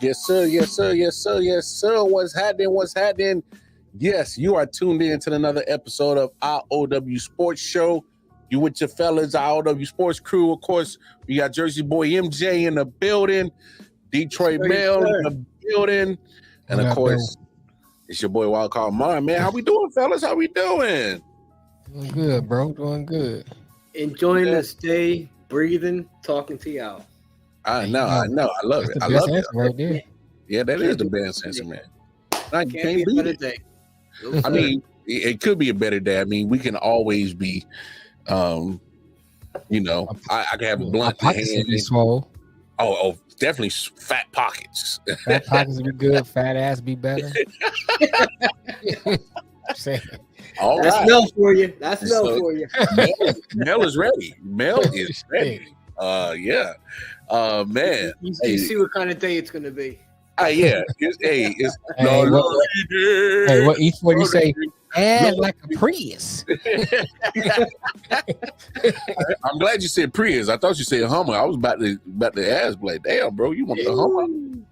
Yes, sir. Yes, sir. Yes, sir. Yes, sir. What's happening? What's happening? Yes, you are tuned in to another episode of I.O.W. Sports Show. You with your fellas, I.O.W. Sports Crew. Of course, we got Jersey Boy MJ in the building, Detroit Mail in the building, and of course, it's your boy Wild Card Mar. Man, how we doing, fellas? How we doing? Doing good, bro. Doing good. Enjoying this day, breathing, talking to y'all. I know. I love it. I love it. Right there. Yeah, that is the best answer, man. I can't beat it. Day. I mean, it could be a better day. I mean, we can always be, I can have a blunt in hand. Oh, definitely fat pockets. Fat pockets be good. Fat ass be better. All That's right. Mel for you. That's Mel for you. Mel is ready. Mel is ready. Yeah. Man. You see what kind of day it's gonna be. Yeah. Hey, what E40 say? And like a Prius. I'm glad you said Prius. I thought you said Hummer. I was about to ask, like, damn, bro, you want the Hummer?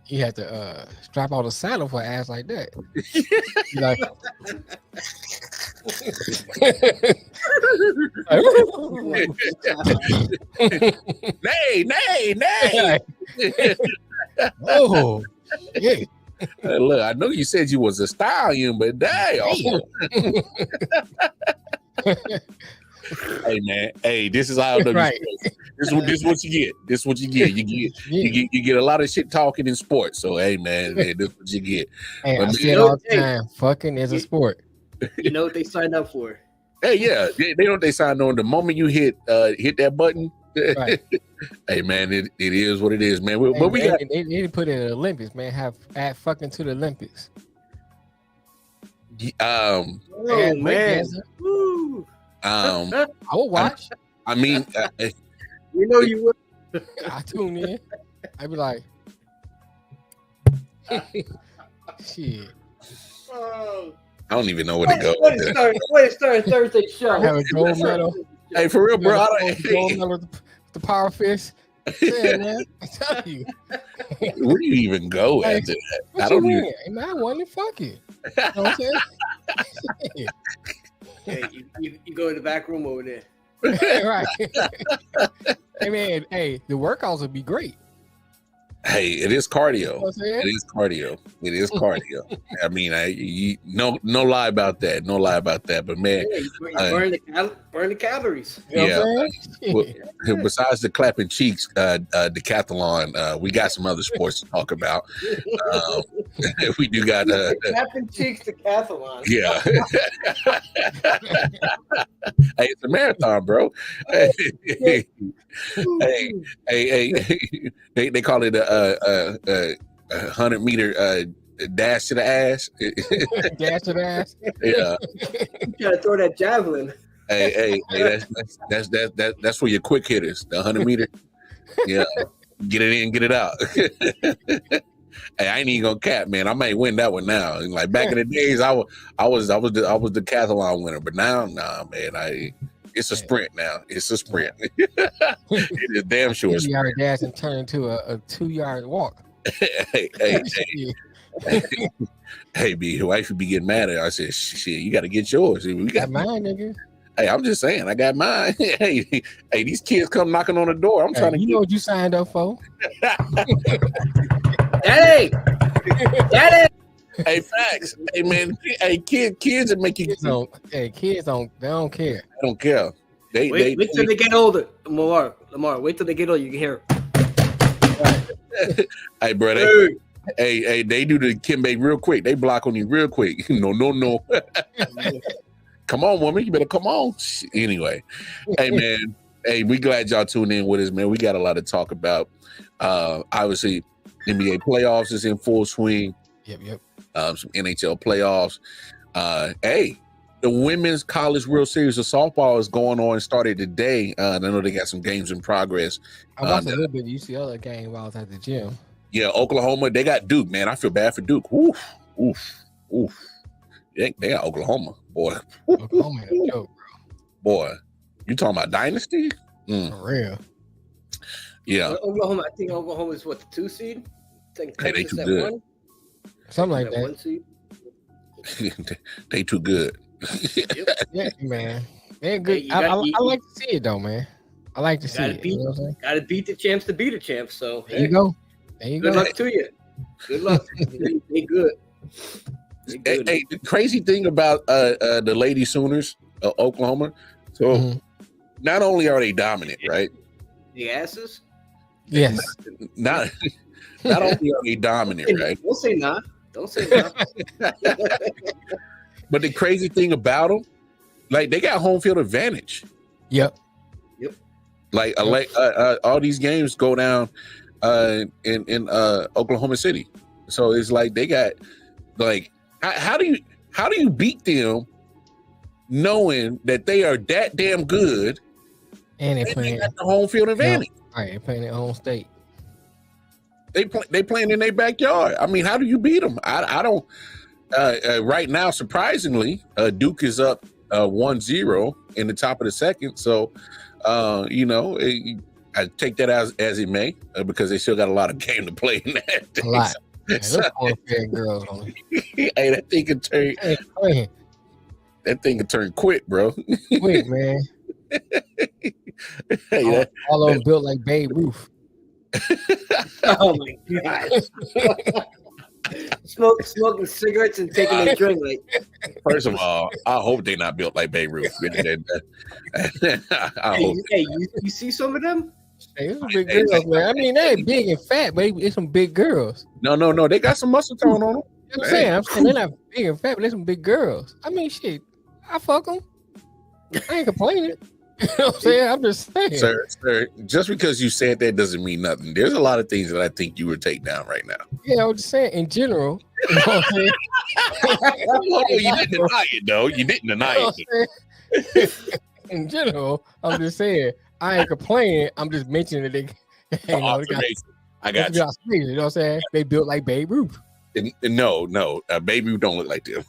You had to strap on the saddle for an ass like that. Like, nay. Oh, yeah. Look, I know you said you was a stallion, but damn. Hey man, this is I.O.W. Right. This is what you get. This is what you get. You get a lot of shit talking in sports. So hey man, this is what you get. Hey, I say it all the time. Fucking is a sport. You know what they signed up for. Hey, yeah, they know what they signed on. The moment you hit that button, right. Hey man, it is what it is, man. But we got they need to put it in the Olympics, man. Add fucking to the Olympics. Man. I will watch. I mean, you know you would. I tune in. I be like, shit. I don't even know where to go. What is Thursday show? Have a gold medal. Hey, for real, bro. Gold medal with the power fist. Yeah, man. I tell you. Where do you even go after that? I don't even. Hey, man, I won it. Fuck it. You know what I'm saying? Hey, you go in the back room over there. Right. Hey, man. Hey, the workouts would be great. Hey, it is cardio. You know It is cardio. I mean, no lie about that. No lie about that. But man, burn the calories. You know besides the clapping cheeks, decathlon, we got some other sports to talk about. We do got clapping cheeks decathlon. Yeah. Hey, it's a marathon, bro. Hey, they call it a 100-meter dash to the ass. Dash to the ass. Yeah. You gotta throw that javelin. Hey, that's for your quick hitters. The 100-meter. Yeah. Get it in, get it out. Hey, I ain't even gonna cap, man. I might win that one now. Like back in the days, I was the decathlon winner, but now, nah, man. It's a sprint now. It's a sprint. It is damn sure. 2-yard dash and turn into a 2-yard walk. Hey, B, wife would be getting mad at her. I said, shit, you got to get yours. We got mine, nigga. Hey, I'm just saying, I got mine. Hey, these kids come knocking on the door. I'm trying to. You know what you signed up for? Daddy. Hey, facts. Hey, man. Hey, kids that make you. Kids don't care. They don't care. Wait till they get older. Lamar. Wait till they get older. You can hear it. Hey, bro. Hey, they do the Kimbe real quick. They block on you real quick. No. Come on, woman. You better come on. Anyway, hey, man. Hey, we glad y'all tuned in with us, man. We got a lot to talk about. Obviously, NBA playoffs is in full swing. Yep. Some NHL playoffs. Hey, the Women's College World Series of softball is going on. Started today. I know they got some games in progress. I watched a little bit of UCLA game while I was at the gym. Yeah, Oklahoma. They got Duke, man. I feel bad for Duke. Oof. They got Oklahoma, boy. Oklahoma ain't a joke, bro. Boy, you talking about dynasty? For real. Yeah. Oklahoma. I think Oklahoma is what, the 2 seed? think Hey, they Texas too at good. 1. Something like At that. 1 seed. They too good. Yeah, man. They're good. Hey, I like to see it though, man. I like to see it. You know what I'm saying? Gotta beat the champs to beat the champs. So There you go. There you good go. luck to you. Good luck. They good. They good. Hey, the crazy thing about the Lady Sooners, Oklahoma. So not only are they dominant, right? The asses. Yes. Not only are they dominant, right? Don't say nah. Don't say nah. But the crazy thing about them, like they got home field advantage. Yep. Like all these games go down in Oklahoma City, so it's like they got like how do you beat them knowing that they are that damn good and they got the home field advantage? All right, they're playing their own state. They playing in their backyard. I mean, how do you beat them? I don't. Right now, surprisingly, Duke is up 1-0 in the top of the second. So, you know, I take that as it may, because they still got a lot of game to play in that. A lot. So, Girls on it. Hey, that thing can turn. Hey, That thing can turn quick, bro. quick, man. Hey, all of them built like Babe Ruth. Oh my god. Smoking cigarettes and taking a drink. Like, first of all, I hope they're not built like Babe Ruth. I hope. Hey, you see some of them? Hey, it's some big girls, man. I mean, they ain't big and fat, but it's some big girls. No, they got some muscle tone on them. You know what I'm saying they're not big and fat, but they're some big girls. I mean, shit, I fuck them. I ain't complaining. You know what I'm saying? I'm just saying. Sir, just because you said that doesn't mean nothing. There's a lot of things that I think you would take down right now. Yeah, I was just saying, in general. You know what I'm saying? You didn't deny it, though. You didn't deny it. In general, I'm just saying, I ain't complaining. I'm just mentioning that they I got you. You know what I'm saying? They built like Babe Ruth. No, Babe Ruth don't look like them.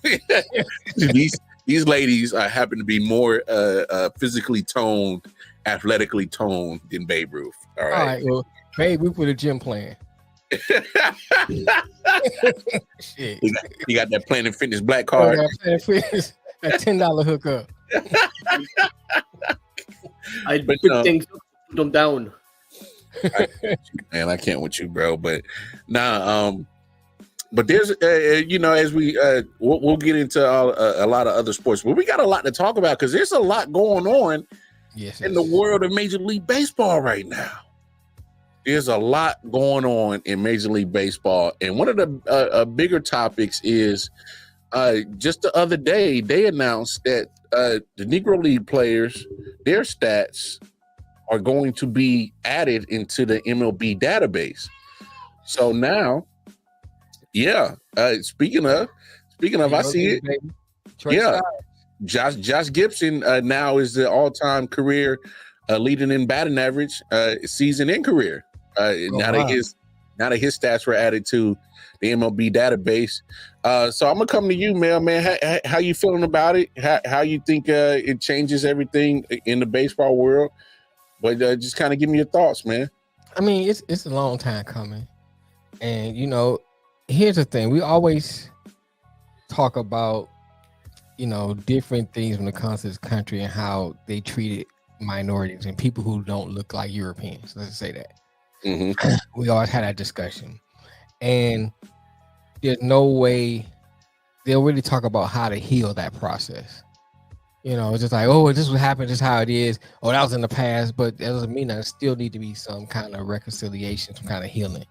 These ladies happen to be more physically toned, athletically toned than Babe Ruth. All right. Well, Babe Ruth with a gym plan. Shit. You got that Planet Fitness black card. Planet Fitness, a $10 hookup. I put things them down. Man, I can't with you, bro. But but there's you know, as we'll get into a lot of other sports, but we got a lot to talk about because there's a lot going on in the world of Major League Baseball right now. There's a lot going on in Major League Baseball, and one of the bigger topics is just the other day they announced that the Negro League players, their stats are going to be added into the MLB database. So now, yeah. Speaking of, I see it. Yeah, Josh Gibson now is the all-time career leading in batting average, season and career. Now that his stats were added to the MLB database. So I'm gonna come to you, man. How you feeling about it? How you think it changes everything in the baseball world? But just kind of give me your thoughts, man. I mean, it's a long time coming, and you know, here's the thing: we always talk about, you know, different things when it comes to this country and how they treated minorities and people who don't look like Europeans. Let's say that. Mm-hmm. We always had that discussion, and there's no way they'll really talk about how to heal that process. You know, it's just like, oh, this what happened, this is how it is. Oh, that was in the past, but that doesn't mean that there still need to be some kind of reconciliation, some kind of healing.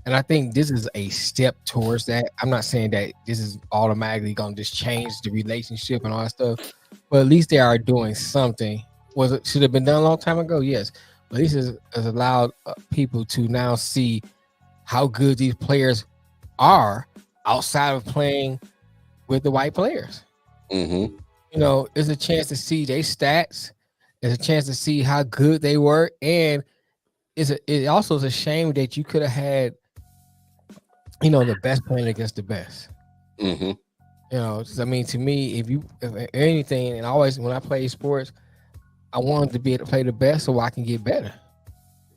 And I think this is a step towards that. I'm not saying that this is automatically going to just change the relationship and all that stuff, but at least they are doing something. Should have been done a long time ago? Yes. But this has allowed people to now see how good these players are outside of playing with the white players. Mm-hmm. You know, it's a chance to see their stats. It's a chance to see how good they were. And it also is a shame that you could have had, you know, the best playing against the best. Mm-hmm. You know, I mean, to me, if anything, and always when I play sports, I wanted to be able to play the best so I can get better.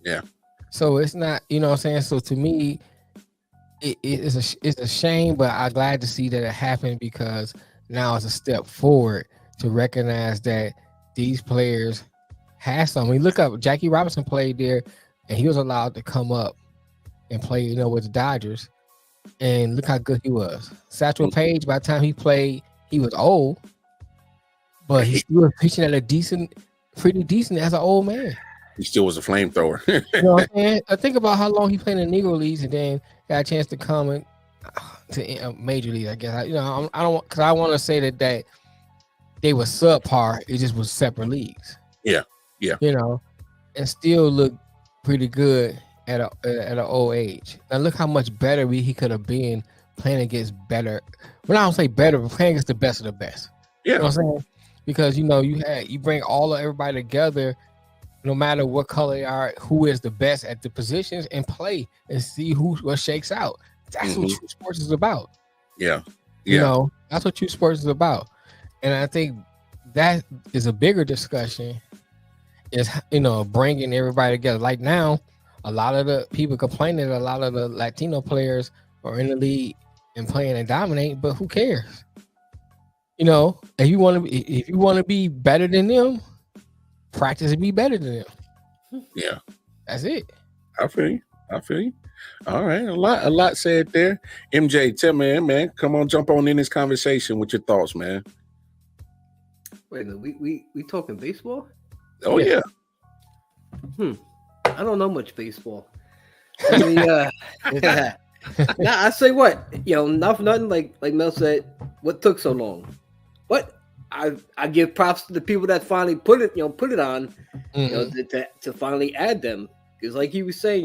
Yeah. So it's not, you know what I'm saying? So to me, it's a shame, but I'm glad to see that it happened because now it's a step forward to recognize that these players had something. Look up, Jackie Robinson played there, and he was allowed to come up and play, with the Dodgers, and look how good he was. Satchel Paige, by the time he played, he was old, but he still was pitching at pretty decent as an old man. He still was a flamethrower. You know what I'm saying? I think about how long he played in the Negro Leagues and then got a chance to come to Major League. I guess I don't because I want to say that they were subpar. It just was separate leagues. Yeah. And still look pretty good at an old age. Now look how much better he could have been playing against better. Well, I don't say better, but playing against the best of the best. Yeah. You know what I'm saying? Because you bring all of everybody together. No matter what color they are, who is the best at the positions, and play and see what shakes out. That's what true sports is about. Yeah. That's what true sports is about. And I think that is a bigger discussion. Is bringing everybody together. Like now, a lot of the people complaining that a lot of the Latino players are in the league and playing and dominate, but who cares? If you want to be better than them, practice and be better than them. Yeah, that's it. I feel you. All right, a lot said there. MJ, tell me, man, come on, jump on in this conversation with your thoughts, man. Wait a minute, we talking baseball? Oh yeah. I don't know much baseball. I mean, I say what, nothing like Mel said. What took so long? What? I give props to the people that finally put it on, to finally add them. Because like he was saying,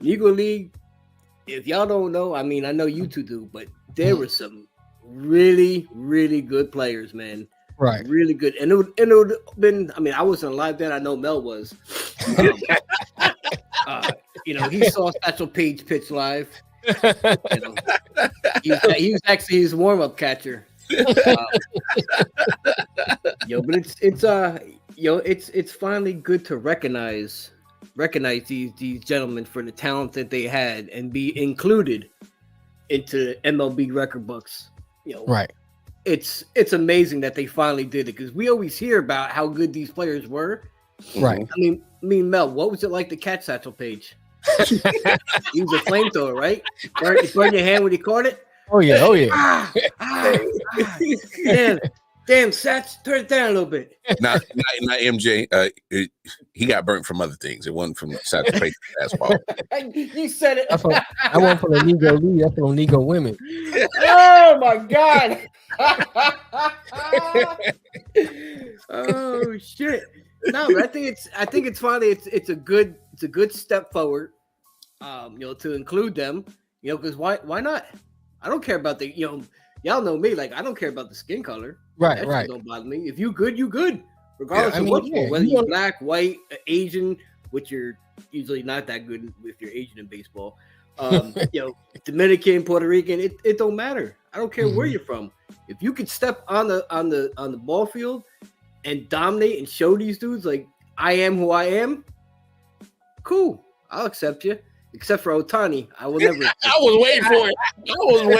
Negro League, if y'all don't know, I mean, I know you two do, but there were some really, really good players, man. Right. Really good. And it would have been, I mean, I wasn't alive then. I know Mel was. He saw Satchel Paige pitch live. He was actually his warm-up catcher. But it's finally good to recognize these gentlemen for the talent that they had and be included into MLB record books. Right. It's amazing that they finally did it because we always hear about how good these players were. Right. I mean, Mel, what was it like to catch Satchel Paige? He was a flamethrower, right? Burn your hand when he caught it. Oh yeah. Damn, Satch, turn it down a little bit. Not MJ. He got burnt from other things. It wasn't from Satchel Paige fastball. You said it. I went for the Negro League. That's for the Negro women. Oh my God. Oh shit. No, but I think it's finally it's a good step forward. To include them. Because why not? I don't care about the, y'all know me. Like, I don't care about the skin color. Right, that right. Don't bother me. If you good, you good. Regardless of what sport. Whether you're black, white, Asian, which you're usually not that good if you're Asian in baseball. Dominican, Puerto Rican, it don't matter. I don't care where you're from. If you could step on the ball field and dominate and show these dudes like I am who I am, cool. I'll accept you. Except for Ohtani, I will never. I was waiting for it.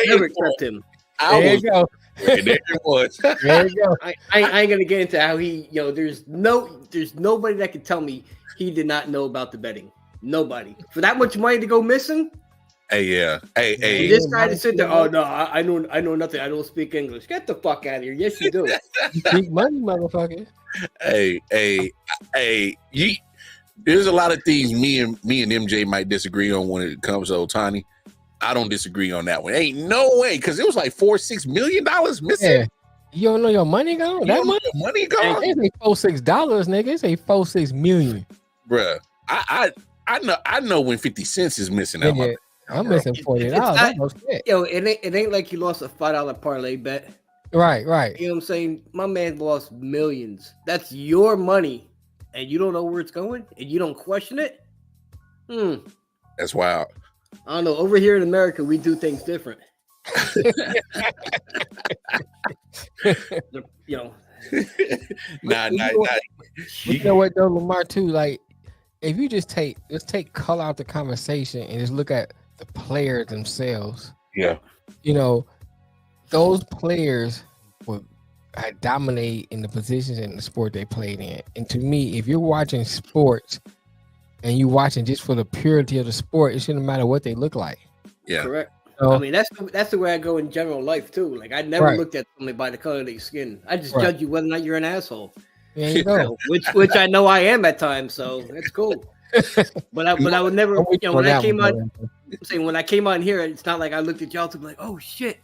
Never accept him. There you go. There it was. There you go. I ain't gonna get into how he. There's nobody that can tell me he did not know about the betting. Nobody for that much money to go missing. Hey, yeah. Hey. This guy to sit there. Oh no, I know nothing. I don't speak English. Get the fuck out of here. Yes, you do. You speak money, motherfucker. Hey. There's a lot of things me and MJ might disagree on when it comes to Ohtani. I don't disagree on that one. Ain't no way, because it was like $4-6 million missing. Yeah. You don't know your money gone? That money gone? It ain't $4-6, nigga. It's a $4-6 million. Bruh, I know when 50 cents is missing out. Yeah, I'm missing $40. It ain't like you lost a $5 parlay bet. Right. You know what I'm saying? My man lost millions. That's your money. And you don't know where it's going, and you don't question it. That's wild. I don't know. Over here in America, we do things different. Nah. You know what though, Lamar too? Like, if you let's take color out the conversation and just look at the players themselves. Yeah. You know, those players would dominate in the positions in the sport they played in. And to me, if you're watching sports and you're watching just for the purity of the sport, it shouldn't matter what they look like. Yeah. Correct. So, I mean, that's the way I go in general life too. Like I never looked at somebody by the color of their skin. I just judge you whether or not you're an asshole. There you go. Which I know I am at times, so that's cool. But I would never, when I came out, I'm saying when I came out here, it's not like I looked at y'all to be like, oh shit,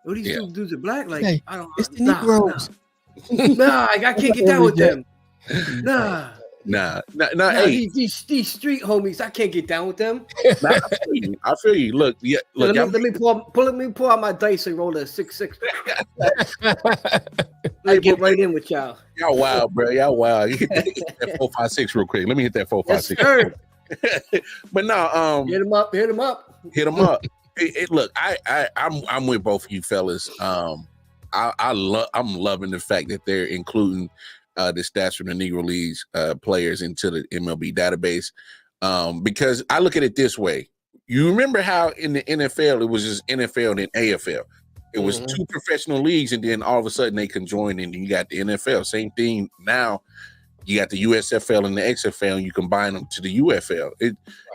oh these two dudes are black. Like hey, I don't, it's the Negroes. Nah, I can't get down with them. Nah, hey, these street homies, I can't get down with them. I feel you. Look, let me pull out my dice and roll a 6-6. I get right in with y'all. Y'all wild, bro. Y'all wild. You hit that 4-5-6 real quick. Let me hit that 4-5-6. Yes, but no, hit them up. Look, I'm with both of you fellas. I'm loving the fact that they're including the stats from the Negro Leagues players into the MLB database, because I look at it this way. You remember how in the NFL it was just NFL and AFL. It was two professional leagues, and then all of a sudden they conjoined, and you got the NFL. Same thing now. You got the USFL and the XFL, and you combine them to the UFL.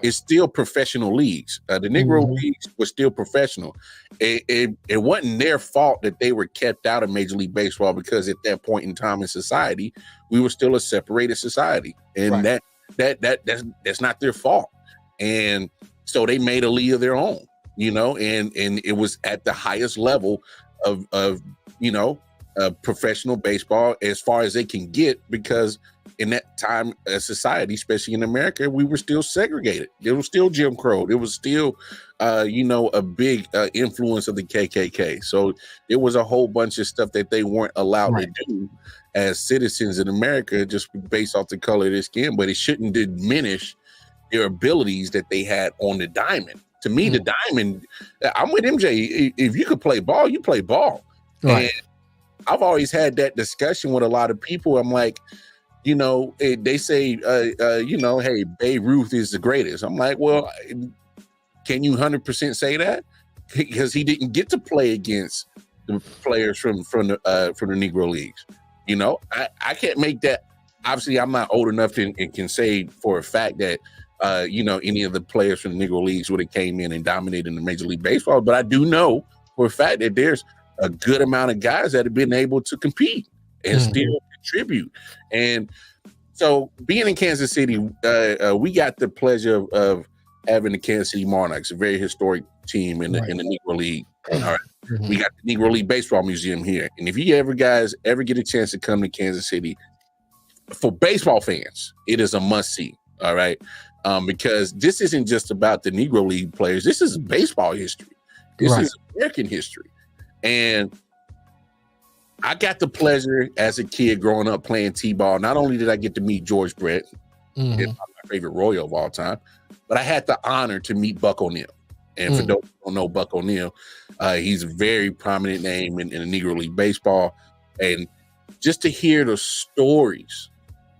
It's still professional leagues. The Negro Leagues were still professional. It wasn't their fault that they were kept out of Major League Baseball, because at that point in time in society, we were still a separated society, and that's not their fault. And so they made a league of their own, and it was at the highest level of professional baseball as far as they can get, because in that time society, especially in America, we were still segregated. There was still Jim Crow. There was still a big influence of the KKK. So there was a whole bunch of stuff that they weren't allowed to do as citizens in America, just based off the color of their skin. But it shouldn't diminish their abilities that they had on the diamond. To me, the diamond, I'm with MJ. If you could play ball, you play ball. Right. And I've always had that discussion with a lot of people. I'm like, they say, hey, Babe Ruth is the greatest. I'm like, well, can you 100% say that? Because he didn't get to play against the players from the Negro Leagues. I can't make that. Obviously, I'm not old enough and can say for a fact that any of the players from the Negro Leagues would have came in and dominated in the Major League Baseball. But I do know for a fact that there's a good amount of guys that have been able to compete and still contribute. And so being in Kansas City, we got the pleasure of having the Kansas City Monarchs, a very historic team in the Negro League. All right. We got the Negro League Baseball Museum here. And if you guys ever get a chance to come to Kansas City, for baseball fans, it is a must-see. All right. Because this isn't just about the Negro League players. This is baseball history. This is American history. And I got the pleasure as a kid growing up playing T-ball. Not only did I get to meet George Brett, my favorite Royal of all time, but I had the honor to meet Buck O'Neil. And for those who don't know Buck O'Neil, he's a very prominent name in the Negro League Baseball. And just to hear the stories,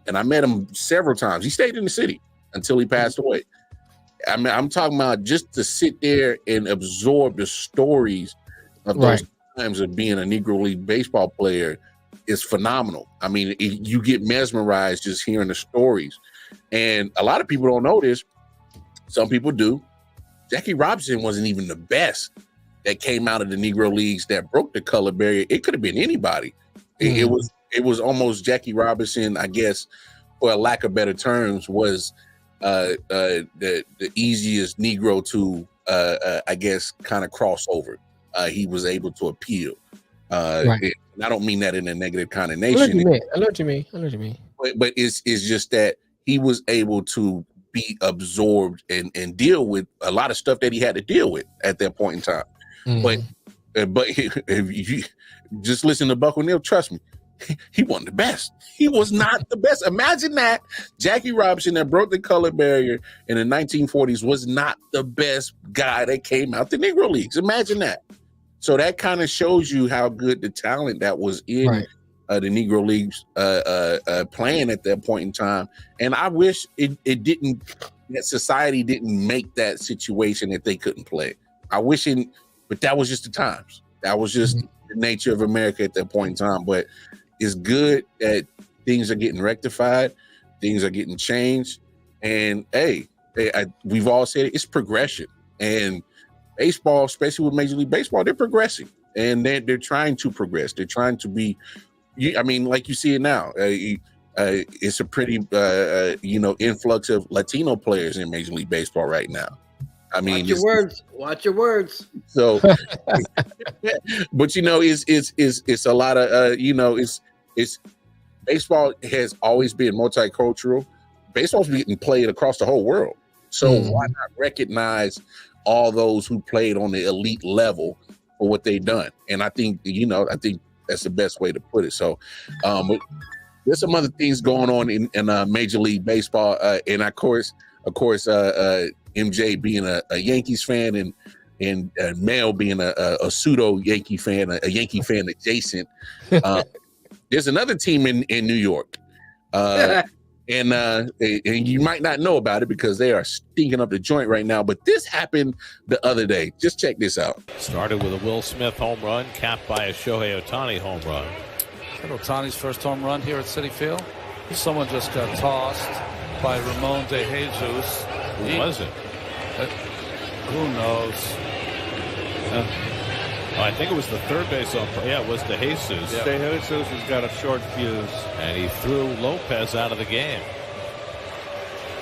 and I met him several times. He stayed in the city until he passed away. I mean, I'm talking about just to sit there and absorb the stories of those times of being a Negro League baseball player is phenomenal. I mean, you get mesmerized just hearing the stories. And a lot of people don't know this. Some people do. Jackie Robinson wasn't even the best that came out of the Negro Leagues that broke the color barrier. It could have been anybody. It was almost Jackie Robinson, I guess, for a lack of better terms, was the easiest Negro to I guess kind of cross over. He was able to appeal. And I don't mean that in a negative connotation. I know what you mean. But it's just that he was able to be absorbed and deal with a lot of stuff that he had to deal with at that point in time. But if you just listen to Buck O'Neil, trust me, he wasn't the best. He was not the best. Imagine that. Jackie Robinson, that broke the color barrier in the 1940s, was not the best guy that came out the Negro Leagues. Imagine that. So that kind of shows you how good the talent that was in the Negro Leagues playing at that point in time. And I wish it didn't that society didn't make that situation that they couldn't play. But that was just the times. That was just the nature of America at that point in time. But it's good that things are getting rectified, things are getting changed, and we've all said it's progression. And baseball, especially with Major League Baseball, they're progressing, and they're trying to progress. They're trying to be. I mean, like you see it now. It's a pretty influx of Latino players in Major League Baseball right now. I mean, watch your words. So, but it's a lot of it's baseball has always been multicultural. Baseball's getting played across the whole world. So why not recognize all those who played on the elite level for what they've done? And I think that's the best way to put it. So, there's some other things going on in Major League Baseball, and of course, MJ being a Yankees fan and Mel being a pseudo Yankee fan, a Yankee fan adjacent. There's another team in New York, and you might not know about it because they are stinking up the joint right now. But this happened the other day. Just check this out. Started with a Will Smith home run, capped by a Shohei Ohtani home run. Ohtani's first home run here at Citi Field. Someone just got tossed by Ramon de Jesus. Who was it? Who knows? I think it was the third base umpire. Yeah, it was De Jesus. Yeah. De Jesus has got a short fuse. And he threw Lopez out of the game.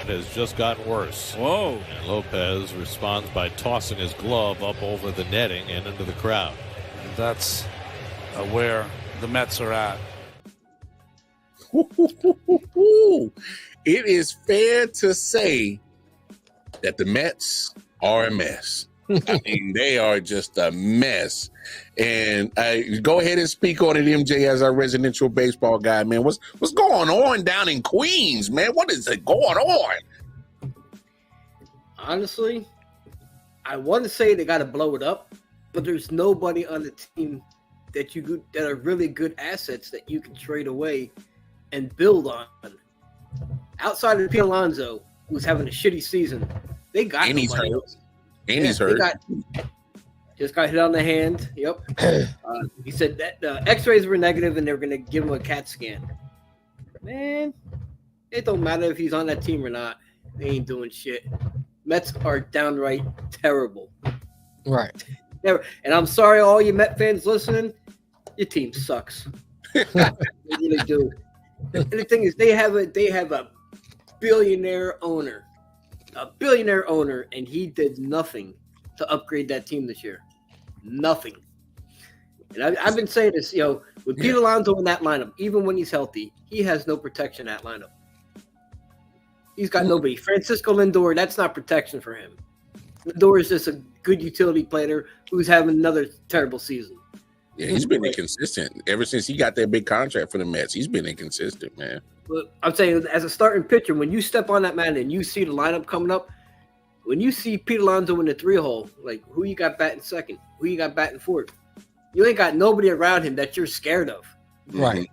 It has just gotten worse. Whoa. And Lopez responds by tossing his glove up over the netting and into the crowd. And that's where the Mets are at. It is fair to say that the Mets are a mess. I mean, they are just a mess. And go ahead and speak on it, MJ, as our residential baseball guy, man. What's going on down in Queens, man? What is going on? Honestly, I want to say they got to blow it up, but there's nobody on the team that are really good assets that you can trade away and build on. Outside of Pete Alonso, who's having a shitty season, they got nobody else. And he's hurt. Just got hit on the hand. Yep. He said that X-rays were negative and they were going to give him a CAT scan. Man, it don't matter if he's on that team or not. They ain't doing shit. Mets are downright terrible. Right. Never. And I'm sorry, all you Met fans listening, your team sucks. They really do. And the thing is, they have a billionaire owner. And he did nothing to upgrade that team this year. Nothing. And I've been saying this, with Pete Alonso in that lineup, even when he's healthy, he has no protection in that lineup. He's got nobody. Francisco Lindor, that's not protection for him. Lindor is just a good utility player who's having another terrible season. Yeah, he's been inconsistent ever since he got that big contract for the Mets. He's been inconsistent, man. But I'm saying, as a starting pitcher, when you step on that mound and you see the lineup coming up, when you see Pete Alonso in the 3-hole, like, who you got batting second? Who you got batting fourth? You ain't got nobody around him that you're scared of. Right.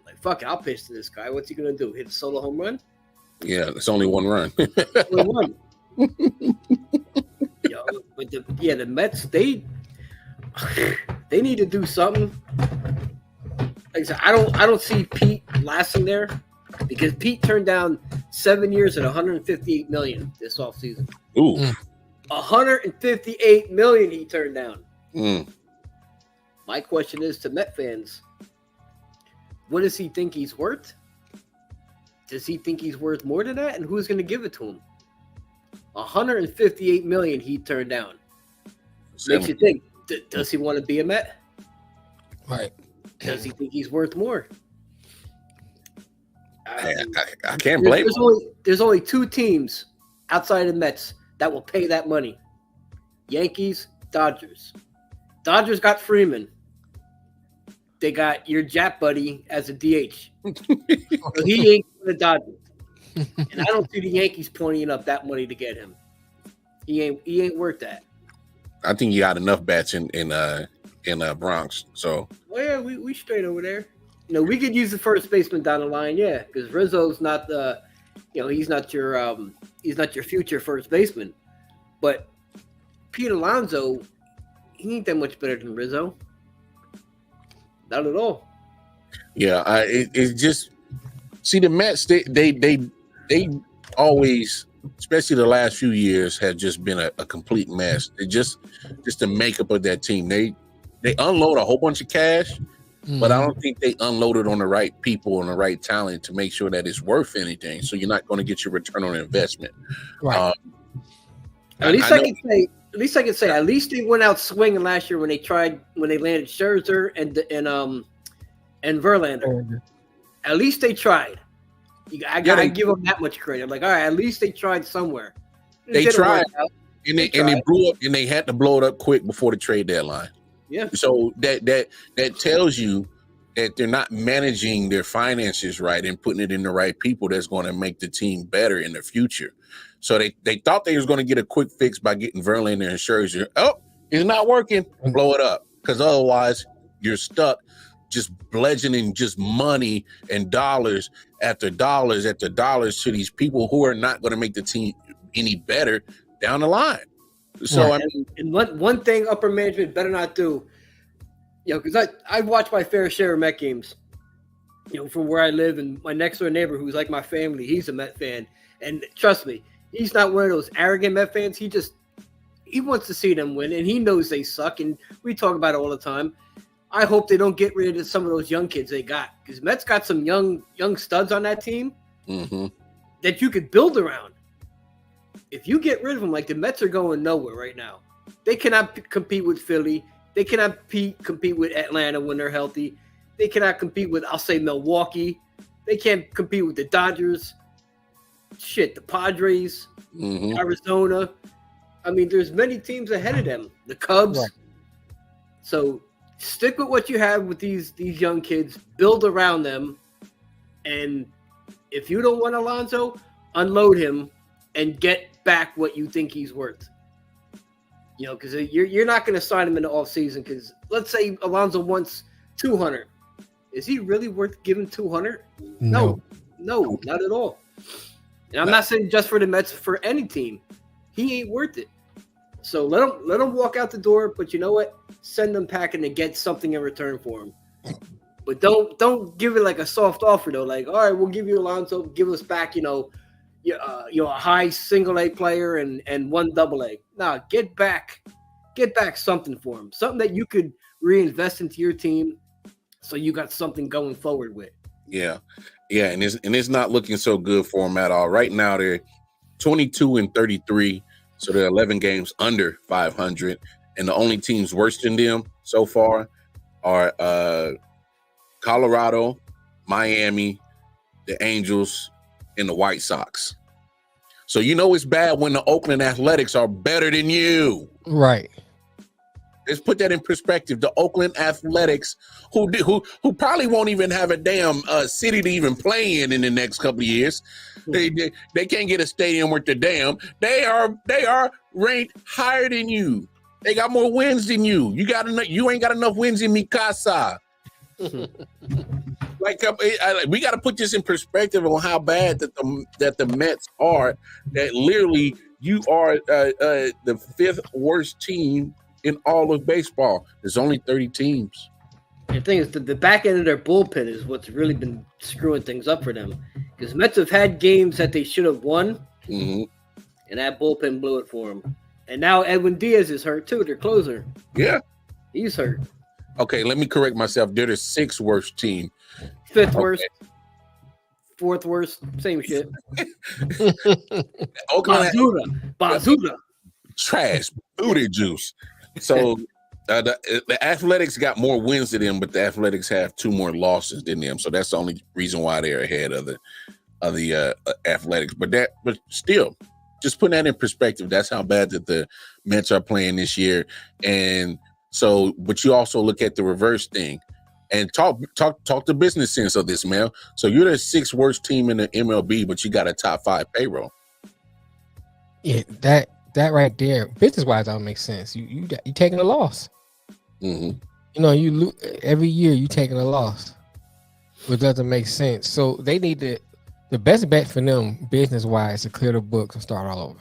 Like, fuck it, I'll pitch to this guy. What's he going to do? Hit a solo home run? Yeah, it's only one run. Only one. The Mets, they need to do something. Like I said, I don't see Pete lasting there because Pete turned down 7 years at $158 million this offseason. Ooh. $158 million he turned down. Mm. My question is to Met fans, what does he think he's worth? Does he think he's worth more than that? And who's going to give it to him? $158 million he turned down. Makes you think, does he want to be a Met? Right. Does he think he's worth more? I can't blame him. There's only two teams outside of the Mets that will pay that money. Yankees, Dodgers. Dodgers got Freeman. They got your Jap buddy as a DH. So he ain't for the Dodgers. And I don't see the Yankees pointing up that money to get him. He ain't worth that. I think you got enough bats in Bronx. So we straight over there. We could use the first baseman down the line, yeah, because Rizzo's not he's not your future first baseman. But Pete Alonso, he ain't that much better than Rizzo. Not at all. Yeah, it's just see the Mets. They always, especially the last few years, have just been a complete mess. They just the makeup of that team. They unload a whole bunch of cash, but I don't think they unloaded on the right people and the right talent to make sure that it's worth anything. So you're not going to get your return on investment. Right. At least I can say at least they went out swinging last year when they landed Scherzer and Verlander. At least they tried. I gotta give them that much credit. I'm like, all right, at least they tried somewhere. They tried, and they blew up, and they had to blow it up quick before the trade deadline. Yeah. So that tells you that they're not managing their finances right and putting it in the right people that's going to make the team better in the future. So they thought they was going to get a quick fix by getting Verlander and Scherzer. Oh, it's not working. Blow it up, because otherwise you're stuck just bludgeoning just money and dollars after dollars after dollars to these people who are not going to make the team any better down the line. So right. And one thing upper management better not do, because I watch my fair share of Met games, from where I live, and my next door neighbor who's like my family, he's a Met fan, and trust me, he's not one of those arrogant Met fans. He wants to see them win, and he knows they suck, and we talk about it all the time. I hope they don't get rid of some of those young kids they got, because Mets got some young studs on that team that you could build around. If you get rid of them, like the Mets are going nowhere right now. They cannot compete with Philly. They cannot compete with Atlanta when they're healthy. They cannot compete with, I'll say, Milwaukee. They can't compete with the Dodgers. Shit, the Padres, Arizona. I mean, there's many teams ahead of them. The Cubs. Right. So stick with what you have with these young kids. Build around them. And if you don't want Alonso, unload him and get back what you think he's worth. Because you're not going to sign him in the offseason, because let's say Alonso wants 200. Is he really worth giving 200? No, not at all. And I'm not saying just for the Mets, for any team. He ain't worth it. So let him walk out the door, but you know what? Send him packing to get something in return for him. But don't give it like a soft offer though. Like, all right, we'll give you Alonso, give us back, a high single A player and one double A. Nah, get back something for him. Something that you could reinvest into your team, so you got something going forward with. Yeah, and it's not looking so good for them at all. Right now they're 22-33, so they're 11 games under 500, and the only teams worse than them so far are Colorado, Miami, the Angels, and the White Sox. So it's bad when the Oakland Athletics are better than you. Right. Let's put that in perspective. The Oakland Athletics, who probably won't even have a damn city to even play in the next couple of years. They can't get a stadium worth a damn. They are ranked higher than you. They got more wins than you. You ain't got enough wins in Mikasa. We got to put this in perspective on how bad that the Mets are. That literally you are the fifth worst team in all of baseball. There's only 30 teams. The thing is, the back end of their bullpen is what's really been screwing things up for them. Because Mets have had games that they should have won, and that bullpen blew it for them. And now Edwin Diaz is hurt too, their closer. Yeah, he's hurt. Okay, let me correct myself. They're the sixth worst team. Fifth worst. Fourth worst. Same shit. Bazooka. Trash. Booty juice. So the Athletics got more wins than them, but the Athletics have 2 more losses than them. So that's the only reason why they're ahead of the Athletics. But still, just putting that in perspective, that's how bad that the Mets are playing this year. And so, but you also look at the reverse thing and talk the business sense of this, man. So you're the 6th worst team in the MLB, but you got a top 5 payroll. Yeah, that right there, business wise, don't make sense. You taking a loss. You every year you taking a loss, which doesn't make sense. So they need to the best bet for them business wise to clear the books and start all over.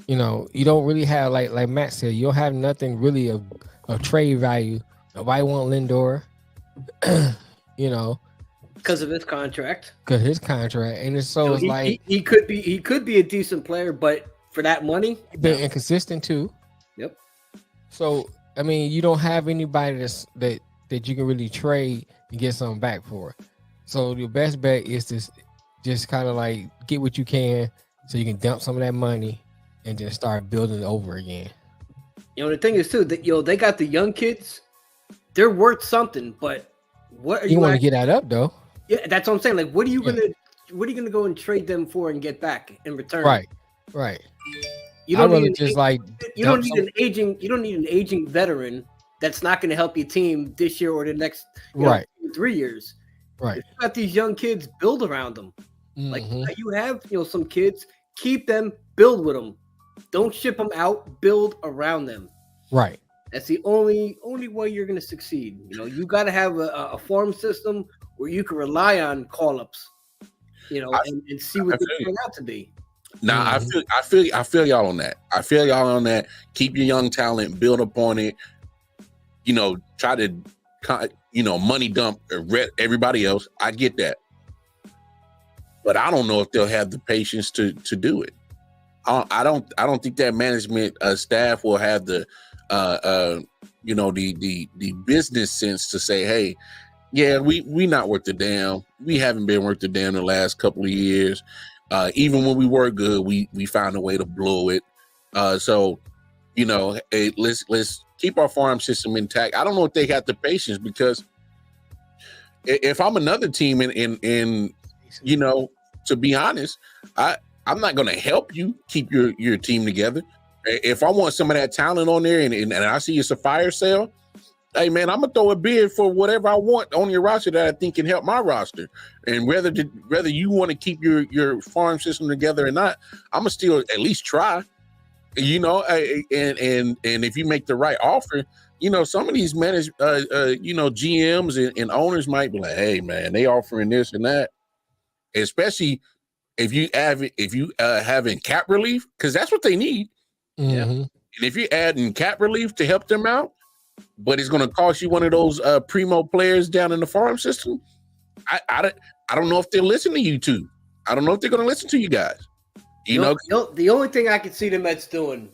You know, you don't really have like Matt said, you don't have nothing really of trade value. Nobody want Lindor, you know, because of his contract. And it's so it's like he could be a decent player, but for that money, he's been inconsistent too. Yep. So I mean, you don't have anybody that you can really trade and get something back for. So your best bet is to just kind of like get what you can, so you can dump some of that money and just start building it over again. You know, the thing is too that they got the young kids, they're worth something, but what are you want to get that up though? Yeah, that's what I'm saying. Like, what are you gonna go and trade them for and get back in return? Right. You don't need you don't need an aging veteran that's not going to help your team this year or the next 3 years. Right. If you got these young kids, build around them. Like you have, some kids, keep them, build with them. Don't ship them out, build around them. Right. That's the only way you're going to succeed. You got to have a farm system where you can rely on call-ups, and see what they turn out to be. Now I feel y'all on that. I feel y'all on that. Keep your young talent, build upon it. Try to, money dump everybody else. I get that, but I don't know if they'll have the patience to do it. I don't think that management staff will have the business sense to say, hey, yeah, we not worth the damn. We haven't been worth the damn the last couple of years. Even when we were good, we found a way to blow it. Hey, let's keep our farm system intact. I don't know if they got the patience, because if I'm another team and to be honest, I'm not going to help you keep your team together. If I want some of that talent on there and I see it's a fire sale, hey man, I'm gonna throw a bid for whatever I want on your roster that I think can help my roster. And whether you want to keep your farm system together or not, I'm gonna still at least try. And if you make the right offer, some of these GMs and owners might be like, hey man, they offering this and that. Especially if you having cap relief, because that's what they need. Yeah. And if you're adding cap relief to help them out, but it's going to cost you one of those primo players down in the farm system, I don't know if they'll listen to you two. I don't know if they're going to listen to you guys. The only thing I can see the Mets doing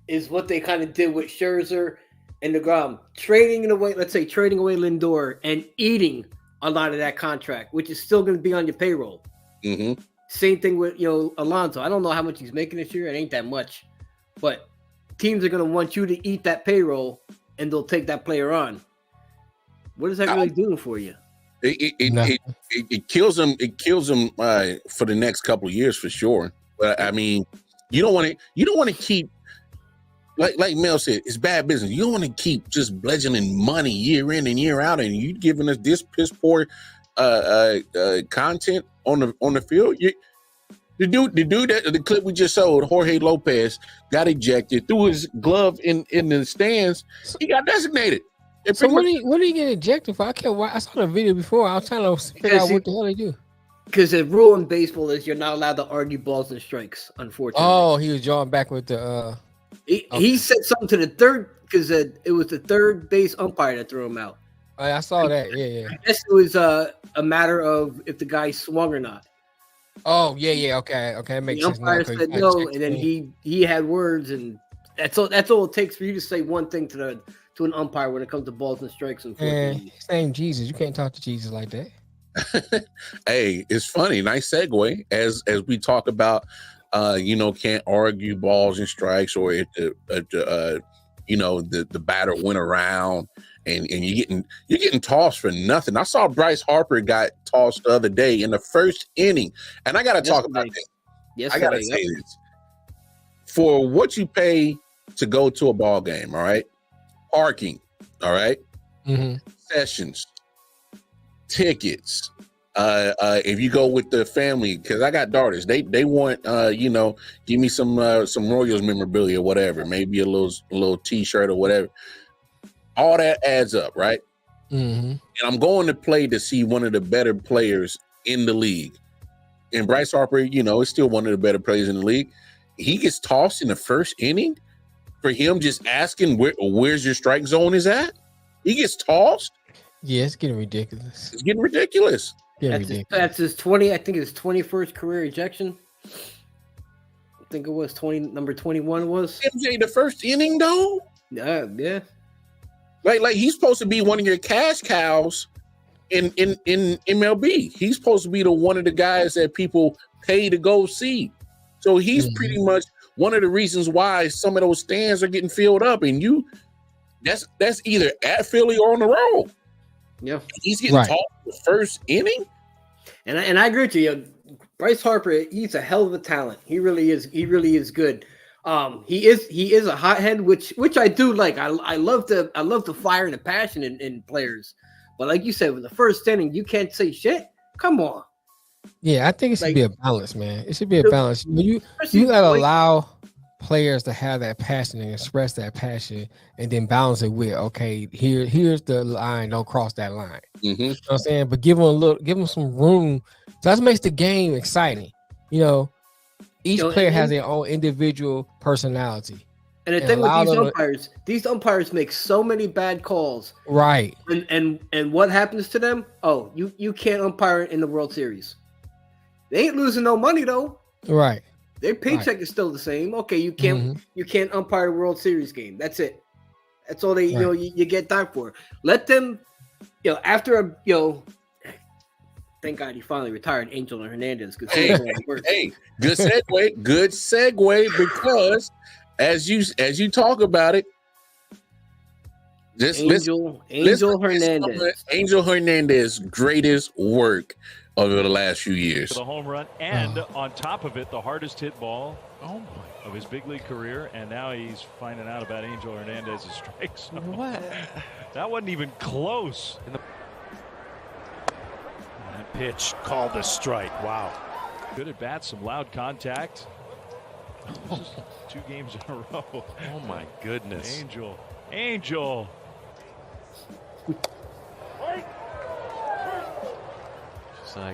is what they kind of did with Scherzer and DeGrom, trading away Lindor and eating a lot of that contract, which is still going to be on your payroll. Mm-hmm. Same thing with Alonso. I don't know how much he's making this year. It ain't that much, but teams are going to want you to eat that payroll, and they'll take that player on. What is that really doing for you? It kills them. It kills them for the next couple of years for sure. But I mean, you don't want to keep, like Mel said, it's bad business. You don't want to keep just bludgeoning money year in and year out, and you giving us this piss poor content on the field. The dude that the clip we just showed, Jorge Lopez, got ejected, threw his glove in the stands. He got designated. So what did he get ejected for? I saw the video before. I was trying to figure out what the hell they do. Because the rule in baseball is you're not allowed to argue balls and strikes, unfortunately. Oh, he was drawing back with the he said something to the third, because it was the third base umpire that threw him out. I saw that. Yeah. I guess it was a matter of if the guy swung or not. Oh, yeah. Okay. It makes sense. The umpire said no, and then he had words, and that's all it takes for you to say one thing to an umpire when it comes to balls and strikes. His name Jesus. You can't talk to Jesus like that. Hey, it's funny. Nice segue as we talk about can't argue balls and strikes, or if the batter went around and you're getting tossed for nothing. I saw Bryce Harper got tossed the other day in the first inning, and I got to talk about this. Yes, I got to say this. For what you pay to go to a ball game, all right, parking, all right, sessions, tickets. If you go with the family, because I got daughters, they want give me some Royals memorabilia, whatever, maybe a little T-shirt or whatever. All that adds up, right? And I'm going to play to see one of the better players in the league. and Bryce Harper, is still one of the better players in the league. He gets tossed in the first inning for him just asking where's your strike zone is at. He gets tossed. Yeah, it's getting ridiculous. It's getting ridiculous. That's his 20. I think his 21st career ejection. I think it was number 21 was. MJ, the first inning though. Yeah. Like he's supposed to be one of your cash cows in MLB. He's supposed to be one of the guys that people pay to go see. So he's pretty much one of the reasons why some of those stands are getting filled up. And that's either at Philly or on the road. Yeah, he's getting tossed the first inning. And I agree with you. Bryce Harper, he's a hell of a talent. He really is. He really is good. He is a hothead, which I do like. I love the fire and the passion in players. But like you said, with the first inning, you can't say shit. Come on. Yeah, I think it should be a balance, man. It should be a balance. You gotta allow players to have that passion and express that passion, and then balance it with, okay, here's the line. Don't cross that line. You know what I'm saying? But give them some room. So that makes the game exciting. Each player has their own individual personality. And the thing with these umpires make so many bad calls. Right. And what happens to them? Oh, you can't umpire in the World Series. They ain't losing no money though. Right. Their paycheck is still the same. Okay, you can't umpire a World Series game. That's it. That's all they you get that for. Let them, after thank God he finally retired Angel Hernandez. Hey, good segue because as you talk about it, Angel Hernandez greatest work over the last few years. The home run, and on top of it, the hardest hit ball of his big league career, and now he's finding out about Angel Hernandez's strike zone. What? That wasn't even close. That pitch called a strike. Wow. Good at bat, some loud contact. Just 2 games in a row. Oh my goodness. Angel.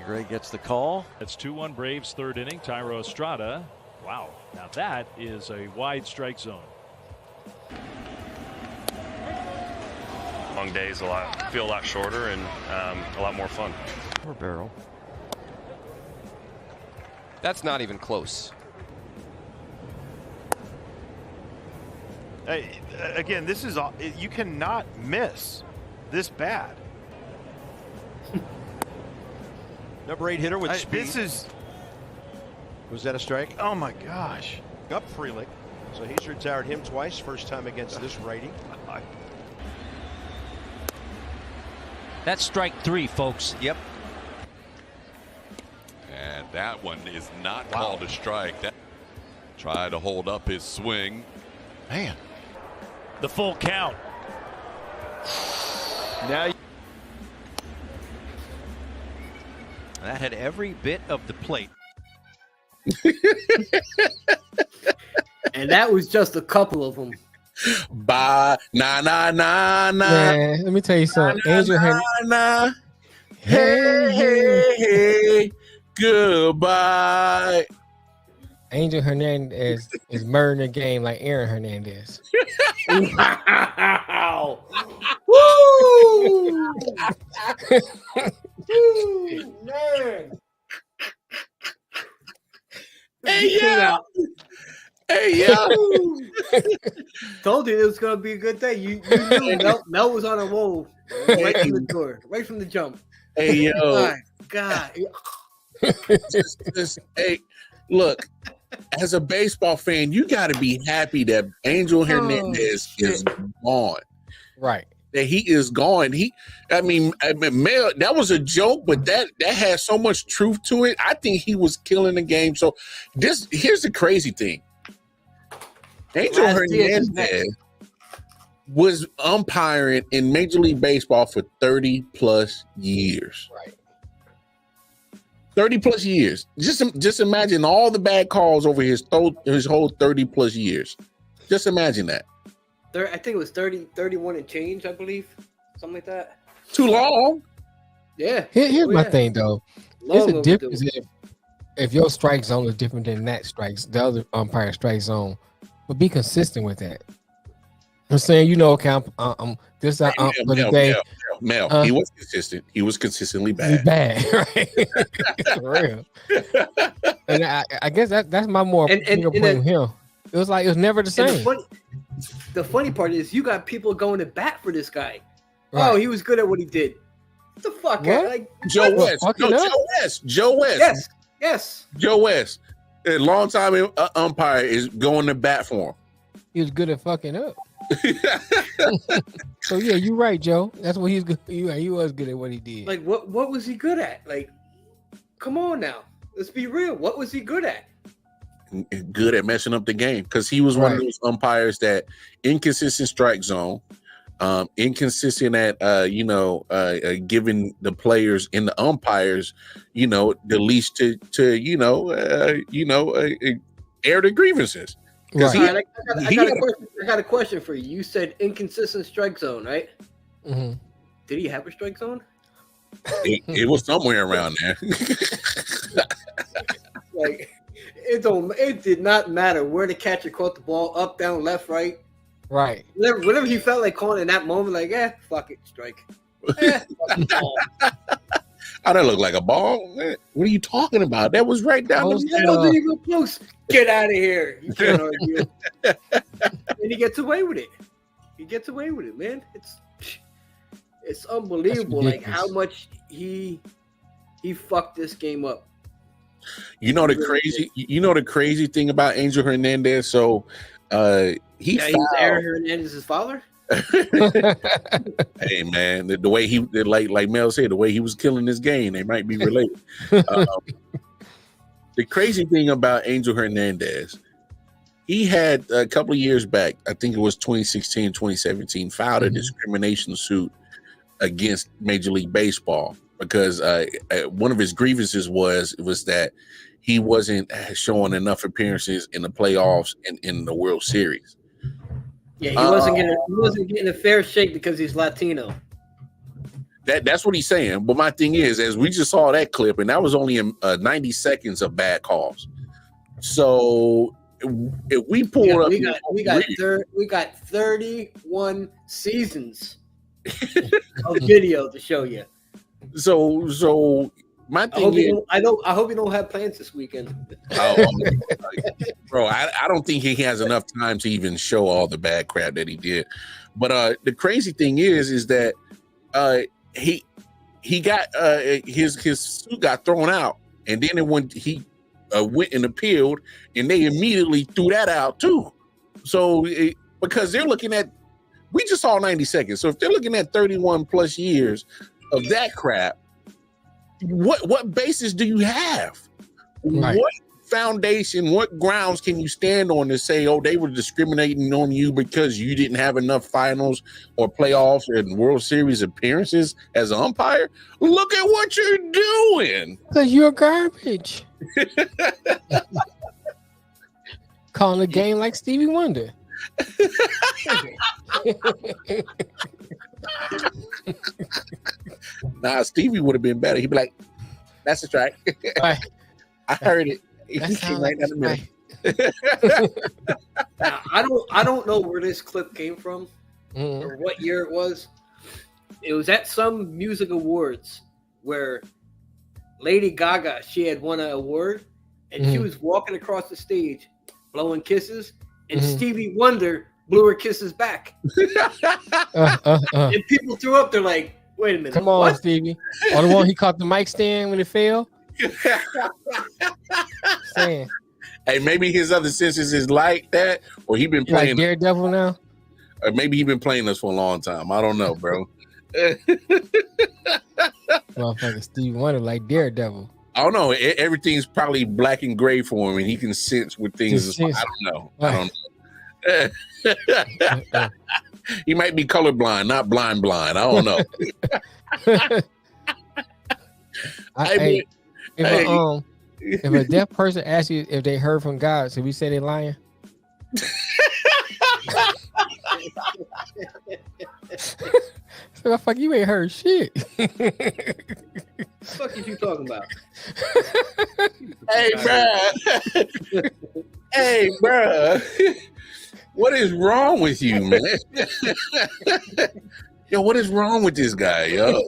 Greg gets the call. That's 2-1 Braves, 3rd inning. Tyro Estrada. Wow. Now that is a wide strike zone. Long days feel a lot shorter and a lot more fun. Poor barrel. That's not even close. Again, this is you cannot miss this bad. Number 8 hitter with speed. Was that a strike? Oh my gosh. Up Frelick. So he's retired him twice. First time against this righty. That's strike 3, folks. Yep. And that one is not called a strike. Try to hold up his swing. Man. The full count. Now that had every bit of the plate. And that was just a couple of them. Bye. Nah. Man, let me tell you something. Angel Hernandez. Hey. Goodbye. Angel Hernandez is murdering the game like Aaron Hernandez. Wow. Woo! Man. Hey, yeah. Told you it was gonna be a good day. You knew Mel was on a roll right from the door, right from the jump. Hey, yo. My God. Hey, look. As a baseball fan, you got to be happy that Angel Hernandez is gone. Right. That he is gone. I mean, Mel, that was a joke, but that has so much truth to it. I think he was killing the game. So here's the crazy thing. Angel Hernandez was umpiring in Major League Baseball for 30 plus years. Right. 30 plus years. Just imagine all the bad calls over his whole 30 plus years. Just imagine that. I think it was 31 and change, I believe. Something like that. Too long. Yeah. Here's my thing, though. There's a difference if your strike zone is different than the other umpire strike zone, but be consistent with that. I'm saying, okay, I'm this for the day. Mel, he was consistent. He was consistently bad. Right? For real. And I guess that's my more bigger point with him. It was never the same. The funny part is you got people going to bat for this guy. Right. Oh, he was good at what he did. What the fuck? Joe West. Joe West. Yes. Joe West. A long time umpire is going to bat for him. He was good at fucking up. So yeah, you're right, Joe. That's what he's good. He was good at what he did. Like what was he good at? Like, come on now. Let's be real. What was he good at? Good at messing up the game, because he was one of those umpires that inconsistent strike zone, inconsistent at giving the players and the umpires, the leash to air the grievances. Right. I got a question for you. You said inconsistent strike zone, right? Mm-hmm. Did he have a strike zone? It was somewhere around there. Like, it did not matter where the catcher caught the ball, up, down, left, right. Right. Whatever he felt like calling in that moment, like, fuck it, strike. Fuck ball. How that look like a ball? Man, what are you talking about? That was right down the middle. That wasn't even close. Get out of here. You can't argue. And he gets away with it. He gets away with it, man. It's unbelievable, like how much he fucked this game up. The crazy thing about Angel Hernandez. So he's Aaron Hernandez's father. Hey man, the way he like Mel said, the way he was killing this game, they might be related. The crazy thing about Angel Hernandez, he had a couple of years back, I think it was 2016, 2017, filed a discrimination suit against Major League Baseball because one of his grievances was that he wasn't showing enough appearances in the playoffs and in the World Series. Yeah, he wasn't getting a fair shake because he's Latino. That's what he's saying. But my thing is, as we just saw that clip, and that was only 90 seconds of bad calls. So if we pull up, we got 31 seasons of video to show you. So my thing I hope you don't have plans this weekend. Bro, I don't think he has enough time to even show all the bad crap that he did. But the crazy thing is that he got his suit got thrown out, and then when he went and appealed, and they immediately threw that out too. So because they're looking at, we just saw 90 seconds. So if they're looking at 31 plus years of that crap, what basis do you have? Right. What foundation, what grounds can you stand on to say, oh, they were discriminating on you because you didn't have enough finals or playoffs and World Series appearances as an umpire? Look at what you're doing. Because you're garbage. Calling the game like Stevie Wonder. Nah, Stevie would have been better. He'd be like, "That's a strike." Right. I heard it. He came right down the middle. Now, I don't know where this clip came from or what year it was. It was at some music awards where Lady Gaga, she had won an award, and she was walking across the stage blowing kisses, and Stevie Wonder blew her kisses back. And people threw up. They're like, wait a minute. Come on, what? Stevie. Or the one he caught the mic stand when it fell. Saying. Hey, maybe his other senses is like that, or he been playing like Daredevil now. Or maybe he been playing this for a long time. I don't know, bro. Motherfucker Stevie Wonder like Daredevil. I don't know. Everything's probably black and gray for him, and he can sense with things. I don't know. Right. I don't know. He might be colorblind, not blind. I don't know. If a deaf person asks you if they heard from God, should we say they're lying? So fuck, you ain't heard shit. fuck is you talking about? Hey, bro. Hey, bro. What is wrong with you, man? Yo, what is wrong with this guy, yo?